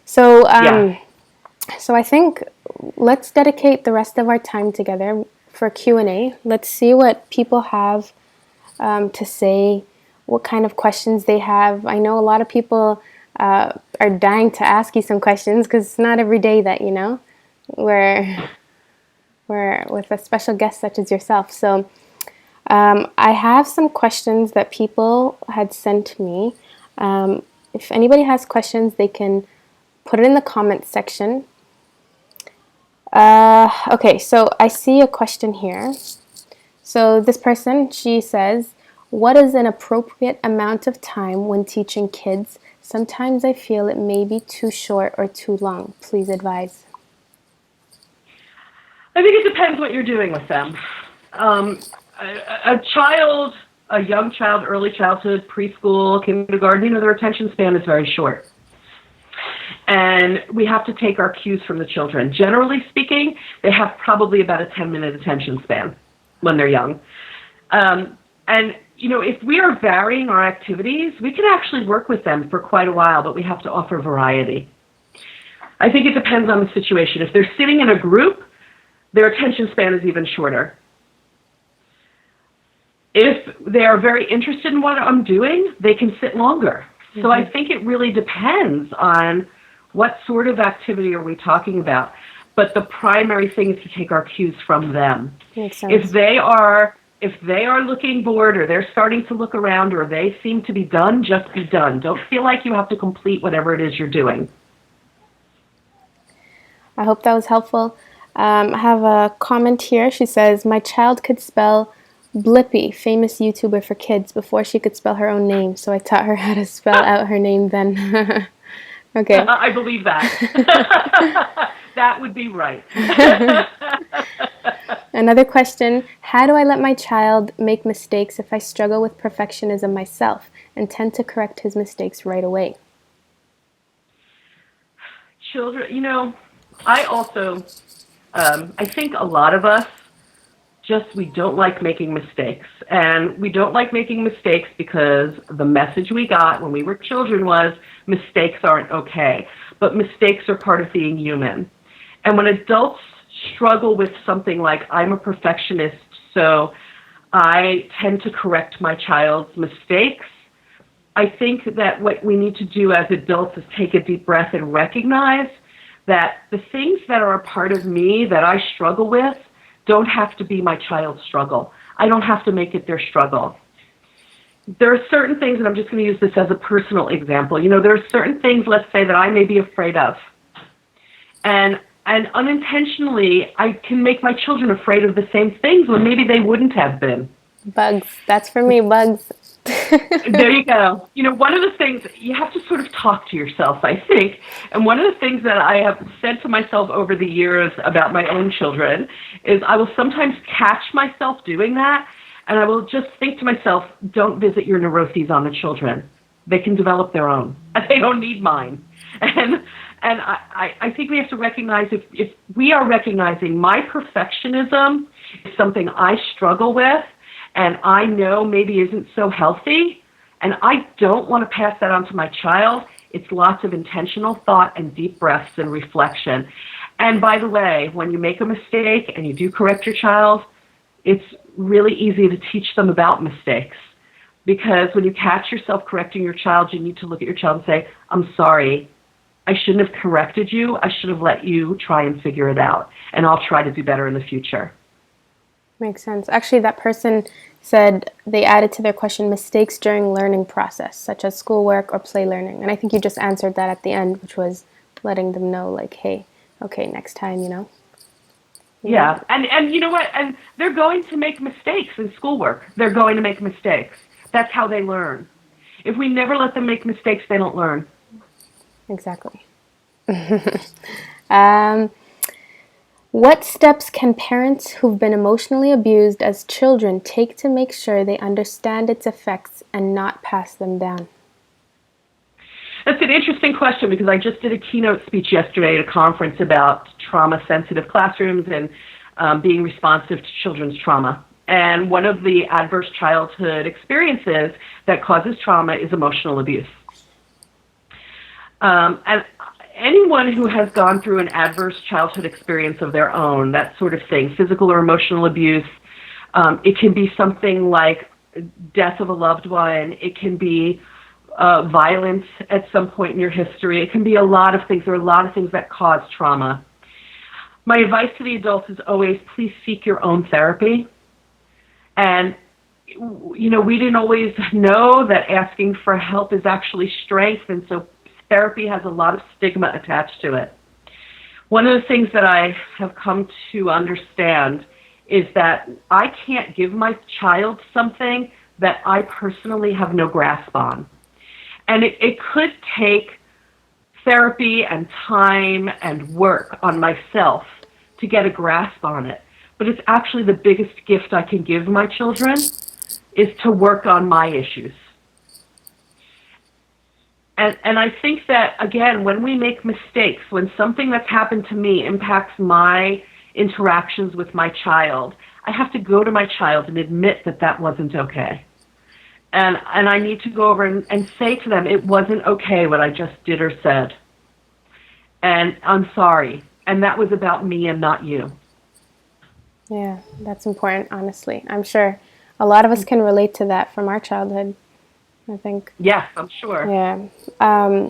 So so I think let's dedicate the rest of our time together for Q&A. Let's see what people have to say, what kind of questions they have. I know a lot of people are dying to ask you some questions because it's not every day that we're with a special guest such as yourself. So I have some questions that people had sent me. If anybody has questions, they can put it in the comments section. Okay, so I see a question here. So this person, she says, what is an appropriate amount of time when teaching kids? Sometimes I feel it may be too short or too long. Please advise. I think it depends what you're doing with them. A young child, early childhood, preschool, kindergarten, their attention span is very short. And we have to take our cues from the children. Generally speaking, they have probably about a 10-minute attention span when they're young. And, if we are varying our activities, we can actually work with them for quite a while, but we have to offer variety. I think it depends on the situation. If they're sitting in a group, their attention span is even shorter. If they are very interested in what I'm doing, they can sit longer. Mm-hmm. So I think it really depends on what sort of activity are we talking about. But the primary thing is to take our cues from them. Makes sense. If they are looking bored, or they're starting to look around, or they seem to be done, just be done. Don't feel like you have to complete whatever it is you're doing. I hope that was helpful. I have a comment here. She says, my child could spell Blippi, famous YouTuber for kids, before she could spell her own name. So I taught her how to spell out her name then. Okay. I believe that. That would be right. Another question, how do I let my child make mistakes if I struggle with perfectionism myself and tend to correct his mistakes right away? Children, I also, I think a lot of us we don't like making mistakes. And we don't like making mistakes because the message we got when we were children was mistakes aren't okay. But mistakes are part of being human. And when adults struggle with something like, I'm a perfectionist, so I tend to correct my child's mistakes, I think that what we need to do as adults is take a deep breath and recognize that the things that are a part of me that I struggle with don't have to be my child's struggle. I don't have to make it their struggle. There are certain things, and I'm just going to use this as a personal example. There are certain things, let's say, that I may be afraid of. And unintentionally, I can make my children afraid of the same things when maybe they wouldn't have been. Bugs. That's for me, bugs. There you go. One of the things, you have to sort of talk to yourself, I think. And one of the things that I have said to myself over the years about my own children is I will sometimes catch myself doing that, and I will just think to myself, don't visit your neuroses on the children. They can develop their own. They don't need mine. And I think we have to recognize if we are recognizing my perfectionism is something I struggle with, and I know maybe isn't so healthy, and I don't want to pass that on to my child, it's lots of intentional thought and deep breaths and reflection. And by the way, when you make a mistake and you do correct your child, it's really easy to teach them about mistakes. Because when you catch yourself correcting your child, you need to look at your child and say, I'm sorry, I shouldn't have corrected you. I should have let you try and figure it out, and I'll try to do better in the future. Makes sense. Actually, that person said they added to their question mistakes during learning process, such as schoolwork or play learning. And I think you just answered that at the end, which was letting them know, like, hey, okay, next time, Yeah, and you know what? And they're going to make mistakes in schoolwork. They're going to make mistakes. That's how they learn. If we never let them make mistakes, they don't learn. Exactly. What steps can parents who've been emotionally abused as children take to make sure they understand its effects and not pass them down? That's an interesting question because I just did a keynote speech yesterday at a conference about trauma-sensitive classrooms and being responsive to children's trauma. And one of the adverse childhood experiences that causes trauma is emotional abuse. And anyone who has gone through an adverse childhood experience of their own, that sort of thing, physical or emotional abuse, it can be something like death of a loved one. It can be violence at some point in your history. It can be a lot of things. There are a lot of things that cause trauma. My advice to the adults is always, please seek your own therapy. And, we didn't always know that asking for help is actually strength, and so therapy has a lot of stigma attached to it. One of the things that I have come to understand is that I can't give my child something that I personally have no grasp on. And it could take therapy and time and work on myself to get a grasp on it. But it's actually the biggest gift I can give my children is to work on my issues. And I think that, again, when we make mistakes, when something that's happened to me impacts my interactions with my child, I have to go to my child and admit that that wasn't okay. And I need to go over and say to them, it wasn't okay what I just did or said. And I'm sorry. And that was about me and not you. Yeah, that's important, honestly. I'm sure a lot of us can relate to that from our childhood, I think. Yes, I'm sure. Yeah.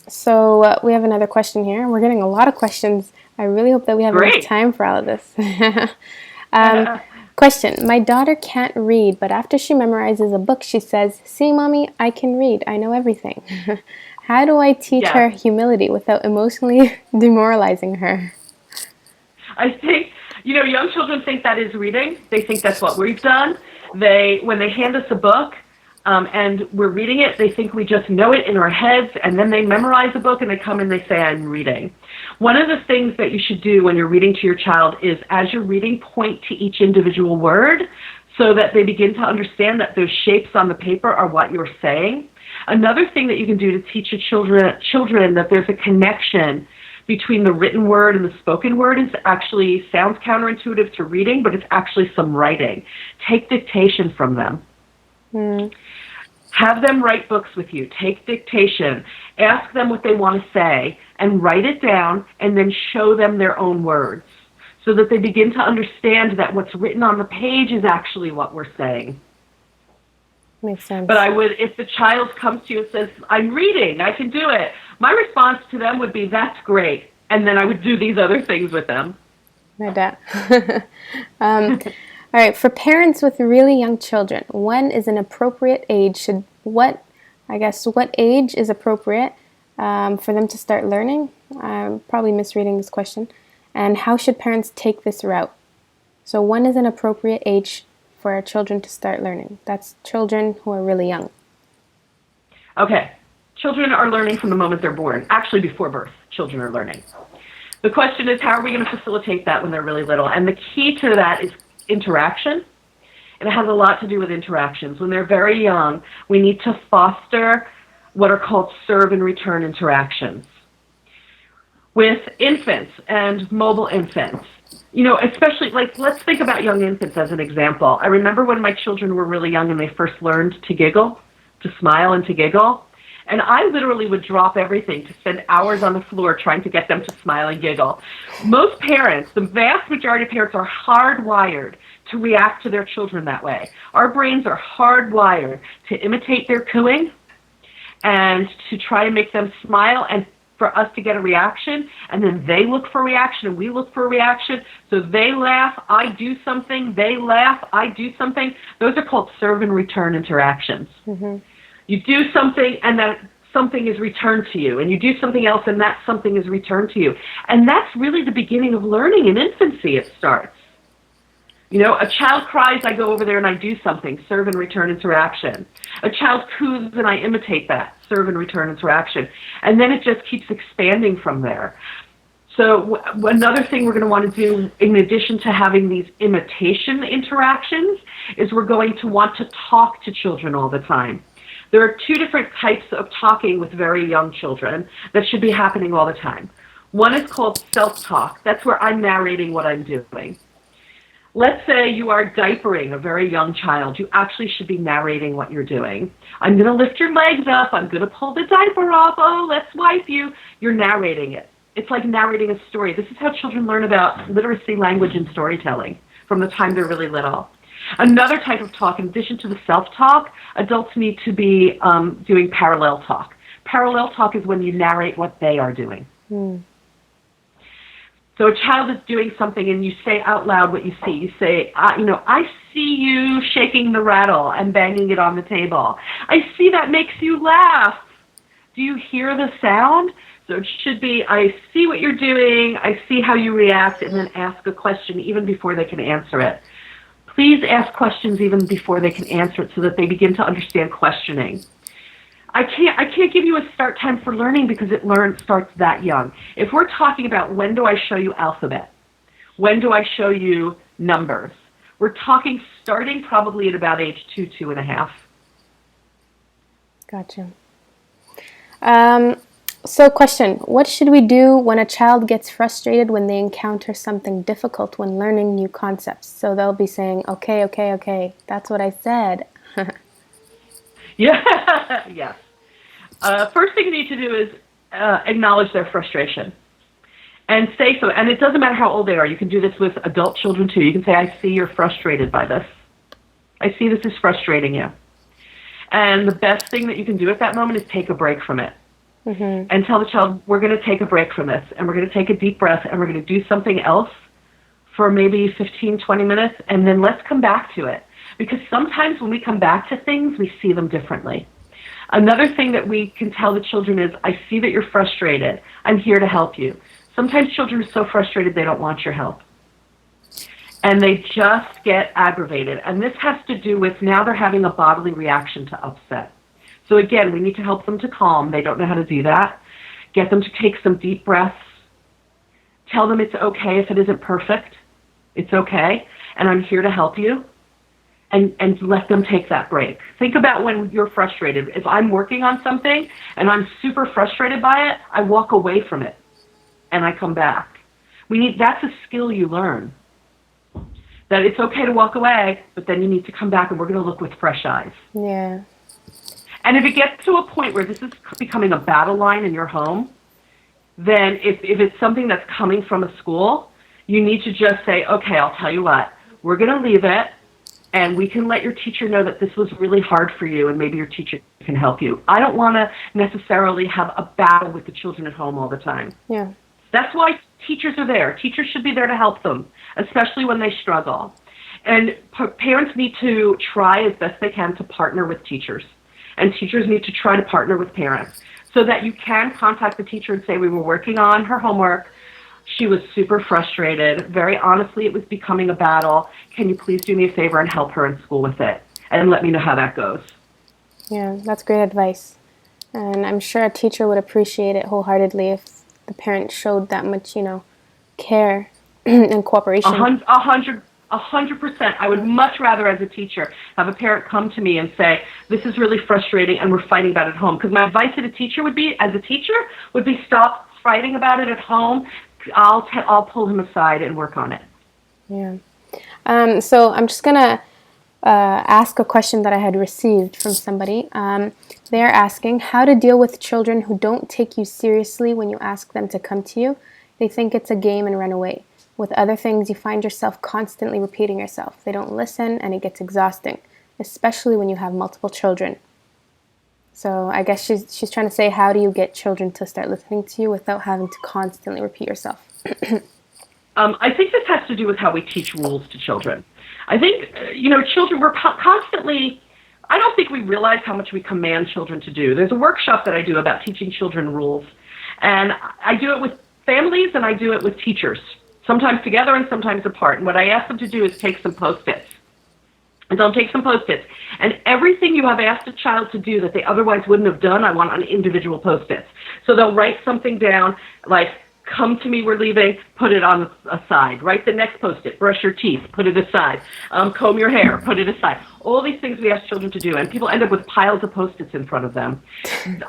So we have another question here. We're getting a lot of questions. I really hope that we have enough Great. time for all of this. Question. My daughter can't read, but after she memorizes a book, she says, "See, Mommy, I can read. I know everything." How do I teach Yes. her humility without emotionally demoralizing her? I think, young children think that is reading. They think that's what we've done. When they hand us a book and we're reading it, they think we just know it in our heads, and then they memorize the book and they come and they say, I'm reading. One of the things that you should do when you're reading to your child is, as you're reading, point to each individual word so that they begin to understand that those shapes on the paper are what you're saying. Another thing that you can do to teach your children that there's a connection between the written word and the spoken word is actually sounds counterintuitive to reading, but it's actually some writing. Take dictation from them. Have them write books with you. Take dictation. Ask them what they want to say and write it down, and then show them their own words so that they begin to understand that what's written on the page is actually what we're saying. Makes sense. But if the child comes to you and says, I'm reading, I can do it, my response to them would be, that's great. And then I would do these other things with them. No doubt. All right. For parents with really young children, when is an appropriate age? What age is appropriate for them to start learning? I'm probably misreading this question. And how should parents take this route? So when is an appropriate age for our children to start learning? That's children who are really young. Okay. Children are learning from the moment they're born. Actually, before birth, children are learning. The question is, how are we going to facilitate that when they're really little? And the key to that is interaction. And it has a lot to do with interactions. When they're very young, we need to foster what are called serve and return interactions. With infants and mobile infants, especially, let's think about young infants as an example. I remember when my children were really young and they first learned to giggle, to smile and to giggle. And I literally would drop everything to spend hours on the floor trying to get them to smile and giggle. Most parents, the vast majority of parents, are hardwired to react to their children that way. Our brains are hardwired to imitate their cooing and to try to make them smile and for us to get a reaction, and then they look for a reaction and we look for a reaction. So they laugh, I do something, they laugh, I do something. Those are called serve and return interactions. Mm-hmm. You do something and that something is returned to you, and you do something else and that something is returned to you. And that's really the beginning of learning. In infancy it starts. A child cries, I go over there and I do something, serve and return interaction. A child coos and I imitate that, serve and return interaction. And then it just keeps expanding from there. So another thing we're going to want to do, in addition to having these imitation interactions, is we're going to want to talk to children all the time. There are two different types of talking with very young children that should be happening all the time. One is called self-talk. That's where I'm narrating what I'm doing. Let's say you are diapering a very young child. You actually should be narrating what you're doing. I'm going to lift your legs up. I'm going to pull the diaper off. Oh, let's wipe you. You're narrating it. It's like narrating a story. This is how children learn about literacy, language, and storytelling from the time they're really little. Another type of talk, in addition to the self-talk, adults need to be doing parallel talk. Parallel talk is when you narrate what they are doing. So a child is doing something and you say out loud what you see. You say, I see you shaking the rattle and banging it on the table. I see that makes you laugh. Do you hear the sound? So it should be, I see what you're doing, I see how you react, and then ask a question even before they can answer it. Please ask questions even before they can answer it so that they begin to understand questioning. I can't give you a start time for learning because it starts that young. If we're talking about when do I show you alphabet, when do I show you numbers, we're talking starting probably at about age 2, 2.5. Gotcha. So question, what should we do when a child gets frustrated when they encounter something difficult when learning new concepts? So they'll be saying, okay, okay, okay, that's what I said. Yeah, yes. First thing you need to do is acknowledge their frustration and say so. And it doesn't matter how old they are. You can do this with adult children too. You can say, I see you're frustrated by this. I see this is frustrating you. And the best thing that you can do at that moment is take a break from it. Mm-hmm. And tell the child, we're going to take a break from this, and we're going to take a deep breath, and we're going to do something else for maybe 15, 20 minutes, and then let's come back to it. Because sometimes when we come back to things, we see them differently. Another thing that we can tell the children is, I see that you're frustrated. I'm here to help you. Sometimes children are so frustrated they don't want your help. And they just get aggravated. And this has to do with now they're having a bodily reaction to upset. So again, we need to help them to calm. They don't know how to do that. Get them to take some deep breaths. Tell them it's okay if it isn't perfect. It's okay. And I'm here to help you. And let them take that break. Think about when you're frustrated. If I'm working on something and I'm super frustrated by it, I walk away from it and I come back. That's a skill you learn. That it's okay to walk away, but then you need to come back and we're going to look with fresh eyes. Yeah. And if it gets to a point where this is becoming a battle line in your home, then if it's something that's coming from a school, you need to just say, okay, I'll tell you what, we're going to leave it, and we can let your teacher know that this was really hard for you, and maybe your teacher can help you. I don't want to necessarily have a battle with the children at home all the time. Yeah. That's why teachers are there. Teachers should be there to help them, especially when they struggle. And parents need to try as best they can to partner with teachers. And teachers need to try to partner with parents so that you can contact the teacher and say, we were working on her homework. She was super frustrated. Very honestly, it was becoming a battle. Can you please do me a favor and help her in school with it? And let me know how that goes. Yeah, that's great advice. And I'm sure a teacher would appreciate it wholeheartedly if the parent showed that much, care and cooperation. 100%. I would much rather, as a teacher, have a parent come to me and say, this is really frustrating and we're fighting about it at home. Because my advice to the teacher would be, stop fighting about it at home. I'll pull him aside and work on it. Yeah. So I'm just going to ask a question that I had received from somebody. They're asking how to deal with children who don't take you seriously when you ask them to come to you. They think it's a game and run away. With other things, you find yourself constantly repeating yourself. They don't listen, and it gets exhausting, especially when you have multiple children. So I guess she's trying to say, how do you get children to start listening to you without having to constantly repeat yourself? I think this has to do with how we teach rules to children. I think, children, we're constantly, I don't think we realize how much we command children to do. There's a workshop that I do about teaching children rules, and I do it with families and I do it with teachers. Sometimes together and sometimes apart. And what I ask them to do is take some Post-its. And they'll take some Post-its. And everything you have asked a child to do that they otherwise wouldn't have done, I want on individual Post-its. So they'll write something down like, come to me, we're leaving, put it on a side. Write the next Post-it, brush your teeth, put it aside. Comb your hair, put it aside. All these things we ask children to do. And people end up with piles of Post-its in front of them.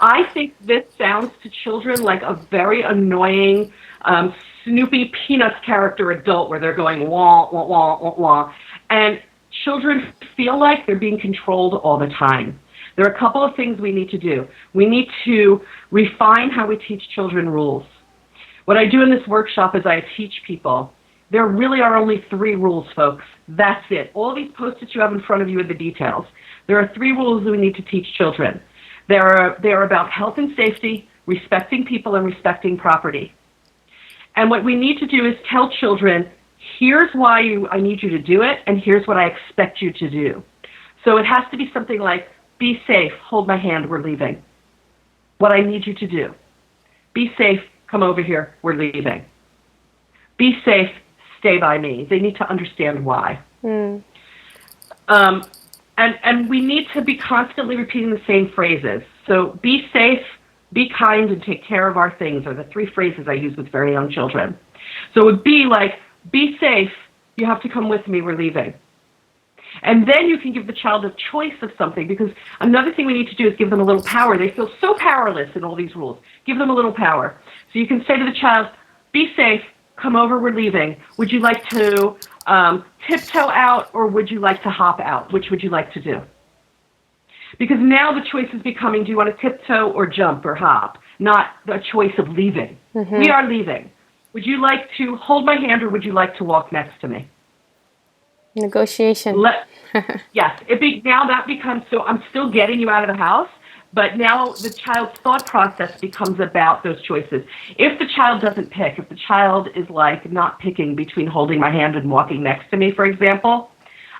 I think this sounds to children like a very annoying Snoopy Peanuts character adult where they're going wah, wah, wah, wah, wah. And children feel like they're being controlled all the time. There are a couple of things we need to do. We need to refine how we teach children rules. What I do in this workshop is I teach people. There really are only 3 rules, folks. That's it. All these Post-its you have in front of you are the details. There are 3 rules that we need to teach children. They are about health and safety, respecting people, and respecting property. And what we need to do is tell children, here's why I need you to do it, and here's what I expect you to do. So it has to be something like, be safe, hold my hand, we're leaving. What I need you to do. Be safe, come over here, we're leaving. Be safe, stay by me. They need to understand why. And we need to be constantly repeating the same phrases. So be safe, be kind, and take care of our things are the 3 phrases I use with very young children. So it would be like, be safe, you have to come with me, we're leaving. And then you can give the child a choice of something, because another thing we need to do is give them a little power. They feel so powerless in all these rules. Give them a little power. So you can say to the child, be safe, come over, we're leaving. Would you like to tiptoe out, or would you like to hop out? Which would you like to do? Because now the choice is becoming, do you want to tiptoe or jump or hop? Not a choice of leaving. Mm-hmm. We are leaving. Would you like to hold my hand, or would you like to walk next to me? Negotiation. Yes. Now that becomes, so I'm still getting you out of the house, but now the child's thought process becomes about those choices. If the child doesn't pick, if the child is like not picking between holding my hand and walking next to me, for example,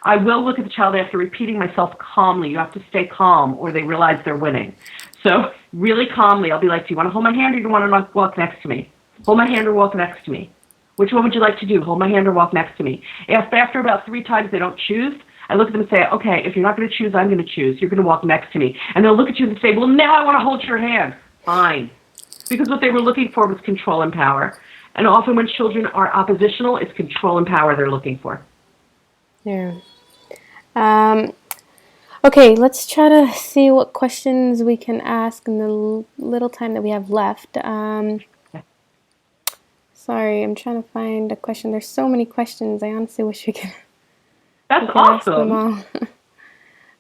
I will look at the child after repeating myself calmly. You have to stay calm, or they realize they're winning. So really calmly, I'll be like, do you want to hold my hand, or do you want to walk next to me? Hold my hand or walk next to me. Which one would you like to do? Hold my hand or walk next to me? If after about 3 times they don't choose, I look at them and say, okay, if you're not going to choose, I'm going to choose. You're going to walk next to me. And they'll look at you and say, well, now I want to hold your hand. Fine. Because what they were looking for was control and power. And often when children are oppositional, it's control and power they're looking for. Yeah. Okay, let's try to see what questions we can ask in the little time that we have left. Sorry, I'm trying to find a question. There's so many questions. I honestly wish we could. That's awesome. Ask them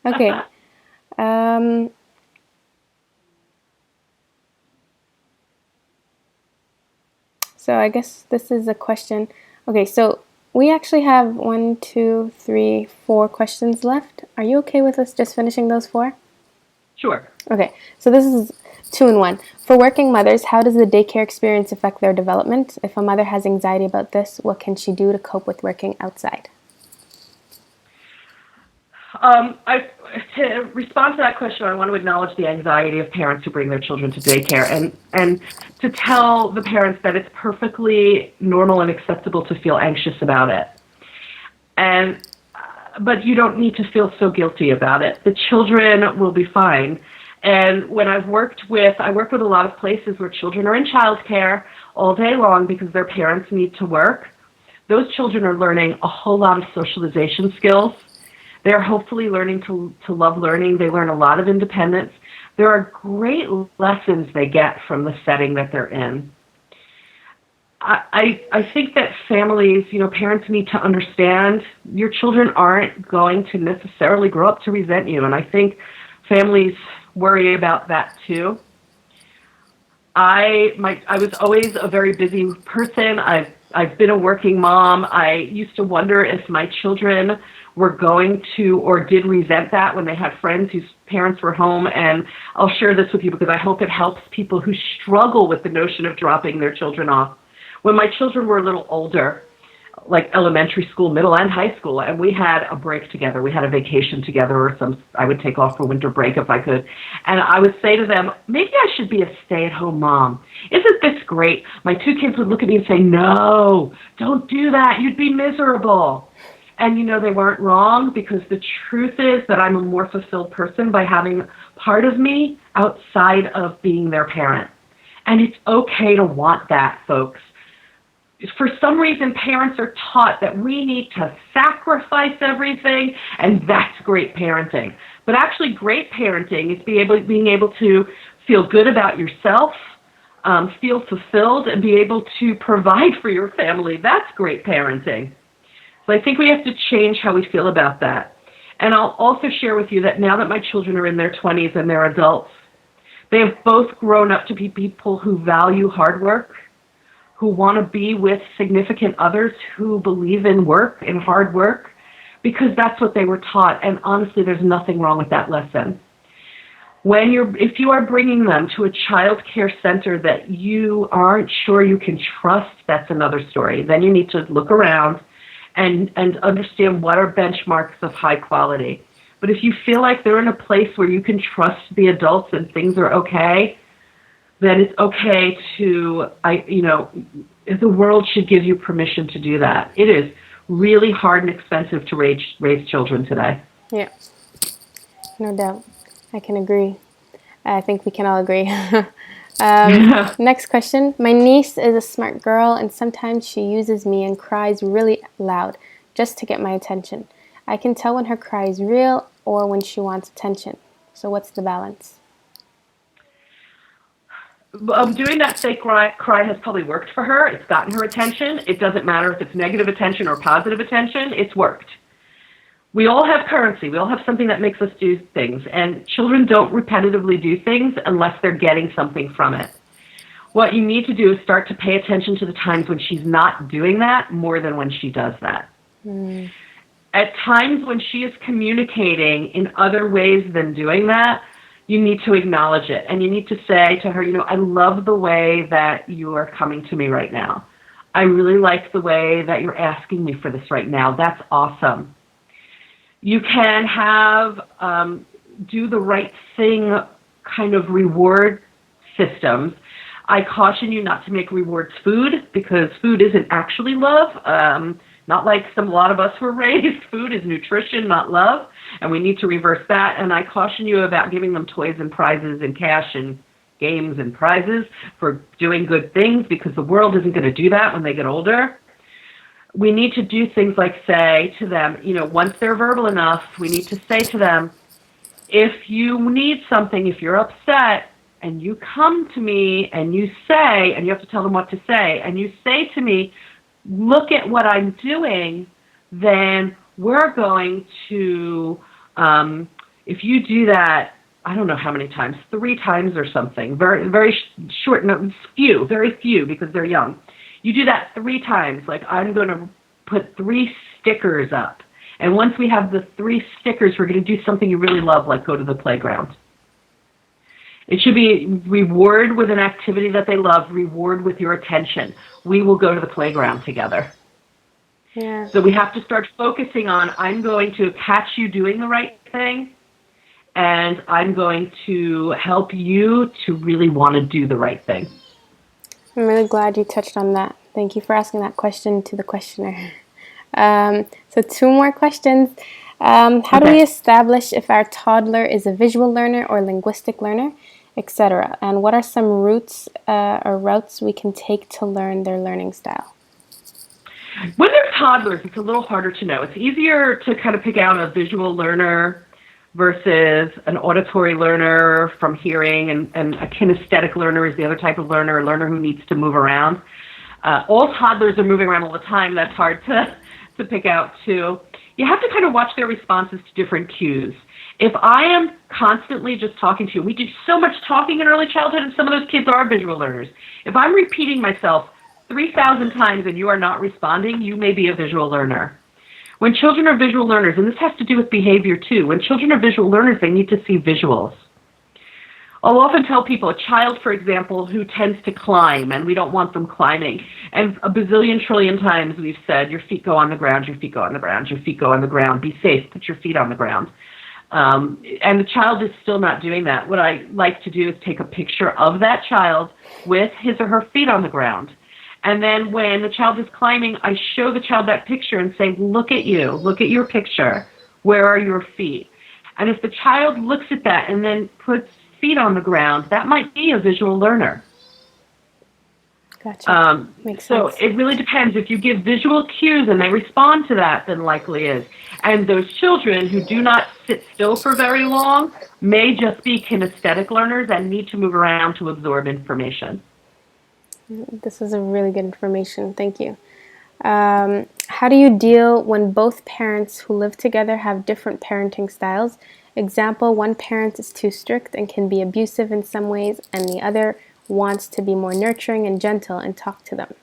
all. Okay. So I guess this is a question. Okay, so we actually have 1, 2, 3, 4 questions left. Are you okay with us just finishing those 4? Sure. Okay, so this is 2 in 1. For working mothers, how does the daycare experience affect their development? If a mother has anxiety about this, what can she do to cope with working outside? To respond to that question, I want to acknowledge the anxiety of parents who bring their children to daycare, and to tell the parents that it's perfectly normal and acceptable to feel anxious about it. But you don't need to feel so guilty about it. The children will be fine. And when I work with a lot of places where children are in childcare all day long because their parents need to work. Those children are learning a whole lot of socialization skills. They're hopefully learning to love learning. They learn a lot of independence. There are great lessons they get from the setting that they're in. I think that families, parents need to understand your children aren't going to necessarily grow up to resent you. And I think families worry about that too. I was always a very busy person. I've been a working mom. I used to wonder if my children were going to or did resent that when they had friends whose parents were home. And I'll share this with you because I hope it helps people who struggle with the notion of dropping their children off. When my children were a little older, like elementary school, middle, and high school, and we had a break together. We had a vacation together, or I would take off for winter break if I could. And I would say to them, maybe I should be a stay-at-home mom. Isn't this great? My 2 kids would look at me and say, no, don't do that. You'd be miserable. And, they weren't wrong, because the truth is that I'm a more fulfilled person by having part of me outside of being their parent. And it's okay to want that, folks. For some reason, parents are taught that we need to sacrifice everything, and that's great parenting. But actually, great parenting is being able to feel good about yourself, feel fulfilled, and be able to provide for your family. That's great parenting. So I think we have to change how we feel about that. And I'll also share with you that now that my children are in their 20s and they're adults, they have both grown up to be people who value hard work, who want to be with significant others who believe in work and hard work, because that's what they were taught. And honestly, there's nothing wrong with that lesson. If you are bringing them to a child care center that you aren't sure you can trust, that's another story. Then you need to look around and understand what are benchmarks of high quality. But if you feel like they're in a place where you can trust the adults and things are okay, then it's okay to, the world should give you permission to do that. It is really hard and expensive to raise children today. Yeah, no doubt. I can agree. I think we can all agree. Next question. My niece is a smart girl, and sometimes she uses me and cries really loud just to get my attention. I can tell when her cry is real or when she wants attention. So what's the balance? Doing that fake cry has probably worked for her. It's gotten her attention. It doesn't matter if it's negative attention or positive attention. It's worked. We all have currency. We all have something that makes us do things. And children don't repetitively do things unless they're getting something from it. What you need to do is start to pay attention to the times when she's not doing that more than when she does that. Mm. At times when she is communicating in other ways than doing that, you need to acknowledge it. And you need to say to her, I love the way that you are coming to me right now. I really like the way that you're asking me for this right now. That's awesome. You can have do the right thing kind of reward systems. I caution you not to make rewards food, because food isn't actually love. Not like a lot of us were raised. Food is nutrition, not love, and we need to reverse that. And I caution you about giving them toys and prizes and cash and games and prizes for doing good things, because the world isn't going to do that when they get older. We need to do things like say to them, once they're verbal enough, we need to say to them, if you need something, if you're upset, and you come to me and you say, and you have to tell them what to say, and you say to me, look at what I'm doing, then we're going to, if you do that, I don't know how many times, 3 times or something, very, very short, very few because they're young. You do that 3 times, like I'm going to put 3 stickers up. And once we have the 3 stickers, we're going to do something you really love, like go to the playground. It should be reward with an activity that they love, reward with your attention. We will go to the playground together. Yeah. So we have to start focusing on, I'm going to catch you doing the right thing, and I'm going to help you to really want to do the right thing. I'm really glad you touched on that. Thank you for asking that question to the questioner. So 2 more questions. How do we establish if our toddler is a visual learner or linguistic learner, etc.? And what are some routes we can take to learn their learning style? When they're toddlers, it's a little harder to know. It's easier to kind of pick out a visual learner versus an auditory learner from hearing, and a kinesthetic learner is the other type of learner, a learner who needs to move around. All toddlers are moving around all the time. That's hard to pick out, too. You have to kind of watch their responses to different cues. If I am constantly just talking to you, we do so much talking in early childhood, and some of those kids are visual learners. If I'm repeating myself 3,000 times and you are not responding, you may be a visual learner. When children are visual learners, and this has to do with behavior too, when children are visual learners, they need to see visuals. I'll often tell people, a child, for example, who tends to climb, and we don't want them climbing, and a bazillion trillion times we've said, your feet go on the ground, your feet go on the ground, your feet go on the ground, be safe, put your feet on the ground. And the child is still not doing that. What I like to do is take a picture of that child with his or her feet on the ground. And then when the child is climbing, I show the child that picture and say, look at you, look at your picture, where are your feet? And if the child looks at that and then puts feet on the ground, that might be a visual learner. Gotcha. Makes sense. So it really depends. If you give visual cues and they respond to that, then likely is. And those children who do not sit still for very long may just be kinesthetic learners and need to move around to absorb information. This is a really good information. Thank you. How do you deal when both parents who live together have different parenting styles? Example, one parent is too strict and can be abusive in some ways, and the other wants to be more nurturing and gentle and talk to them.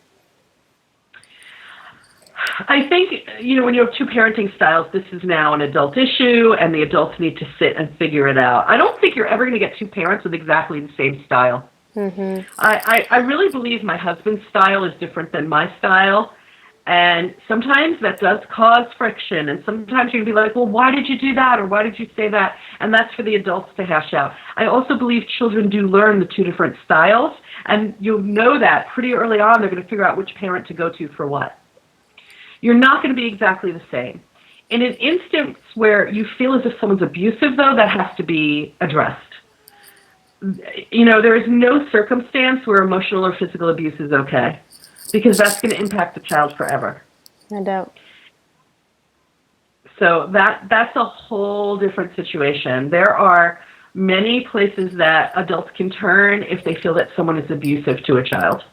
I think, when you have 2 parenting styles, this is now an adult issue, and the adults need to sit and figure it out. I don't think you're ever going to get 2 parents with exactly the same style. Mm-hmm. I really believe my husband's style is different than my style. And sometimes that does cause friction, and sometimes you're going to be like, well, why did you do that, or why did you say that? And that's for the adults to hash out. I also believe children do learn the 2 different styles, and you'll know that pretty early on. They're going to figure out which parent to go to for what. You're not going to be exactly the same. In an instance where you feel as if someone's abusive, though, that has to be addressed. There is no circumstance where emotional or physical abuse is okay, because that's going to impact the child forever. No doubt. So that's a whole different situation. There are many places that adults can turn if they feel that someone is abusive to a child.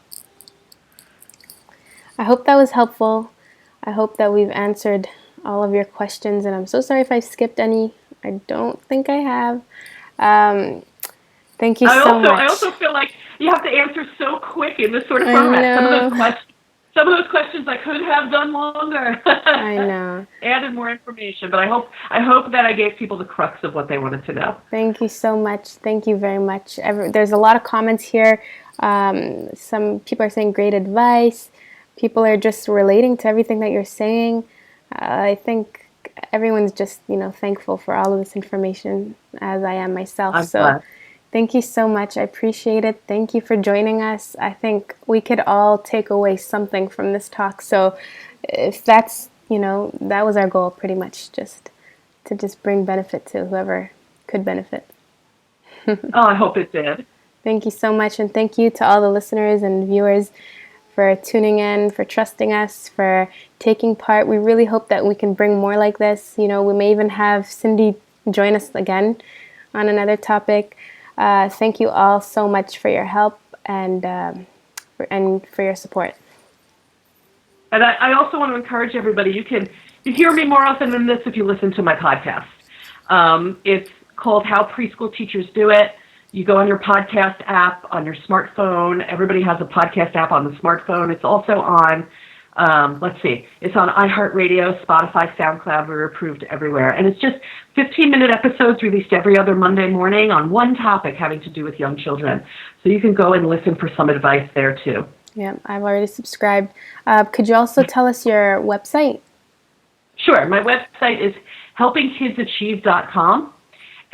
I hope that was helpful. I hope that we've answered all of your questions, and I'm so sorry if I skipped any. I don't think I have. Thank you so much. I also feel like you have to answer so quick in this sort of I format. know. Some of those questions I could have done longer. I know. Added more information, but I hope that I gave people the crux of what they wanted to know. Thank you so much. Thank you very much. There's a lot of comments here. Some people are saying great advice. People are just relating to everything that you're saying. I think everyone's just, thankful for all of this information, as I am myself. I'm so glad. Thank you so much. I appreciate it. Thank you for joining us. I think we could all take away something from this talk. So if that's, that was our goal pretty much, just to bring benefit to whoever could benefit. Oh, I hope it did. Thank you so much. And thank you to all the listeners and viewers for tuning in, for trusting us, for taking part. We really hope that we can bring more like this. We may even have Cindy join us again on another topic. Thank you all so much for your help and for your support. And I also want to encourage everybody, you hear me more often than this if you listen to my podcast. It's called How Preschool Teachers Do It. You go on your podcast app on your smartphone. Everybody has a podcast app on the smartphone. It's also on, it's on iHeartRadio, Spotify, SoundCloud. We're approved everywhere. And it's just 15-minute episodes released every other Monday morning on one topic having to do with young children. So you can go and listen for some advice there too. Yeah, I've already subscribed. Could you also tell us your website? Sure. My website is helpingkidsachieve.com.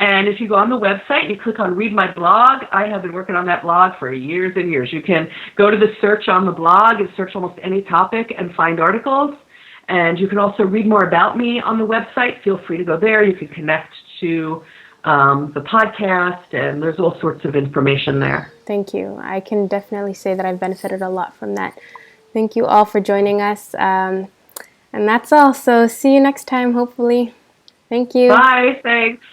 And if you go on the website, you click on Read My Blog. I have been working on that blog for years and years. You can go to the search on the blog and search almost any topic and find articles. And you can also read more about me on the website. Feel free to go there. You can connect to the podcast, and there's all sorts of information there. Thank you. I can definitely say that I've benefited a lot from that. Thank you all for joining us. And that's all. So see you next time, hopefully. Thank you. Bye. Thanks.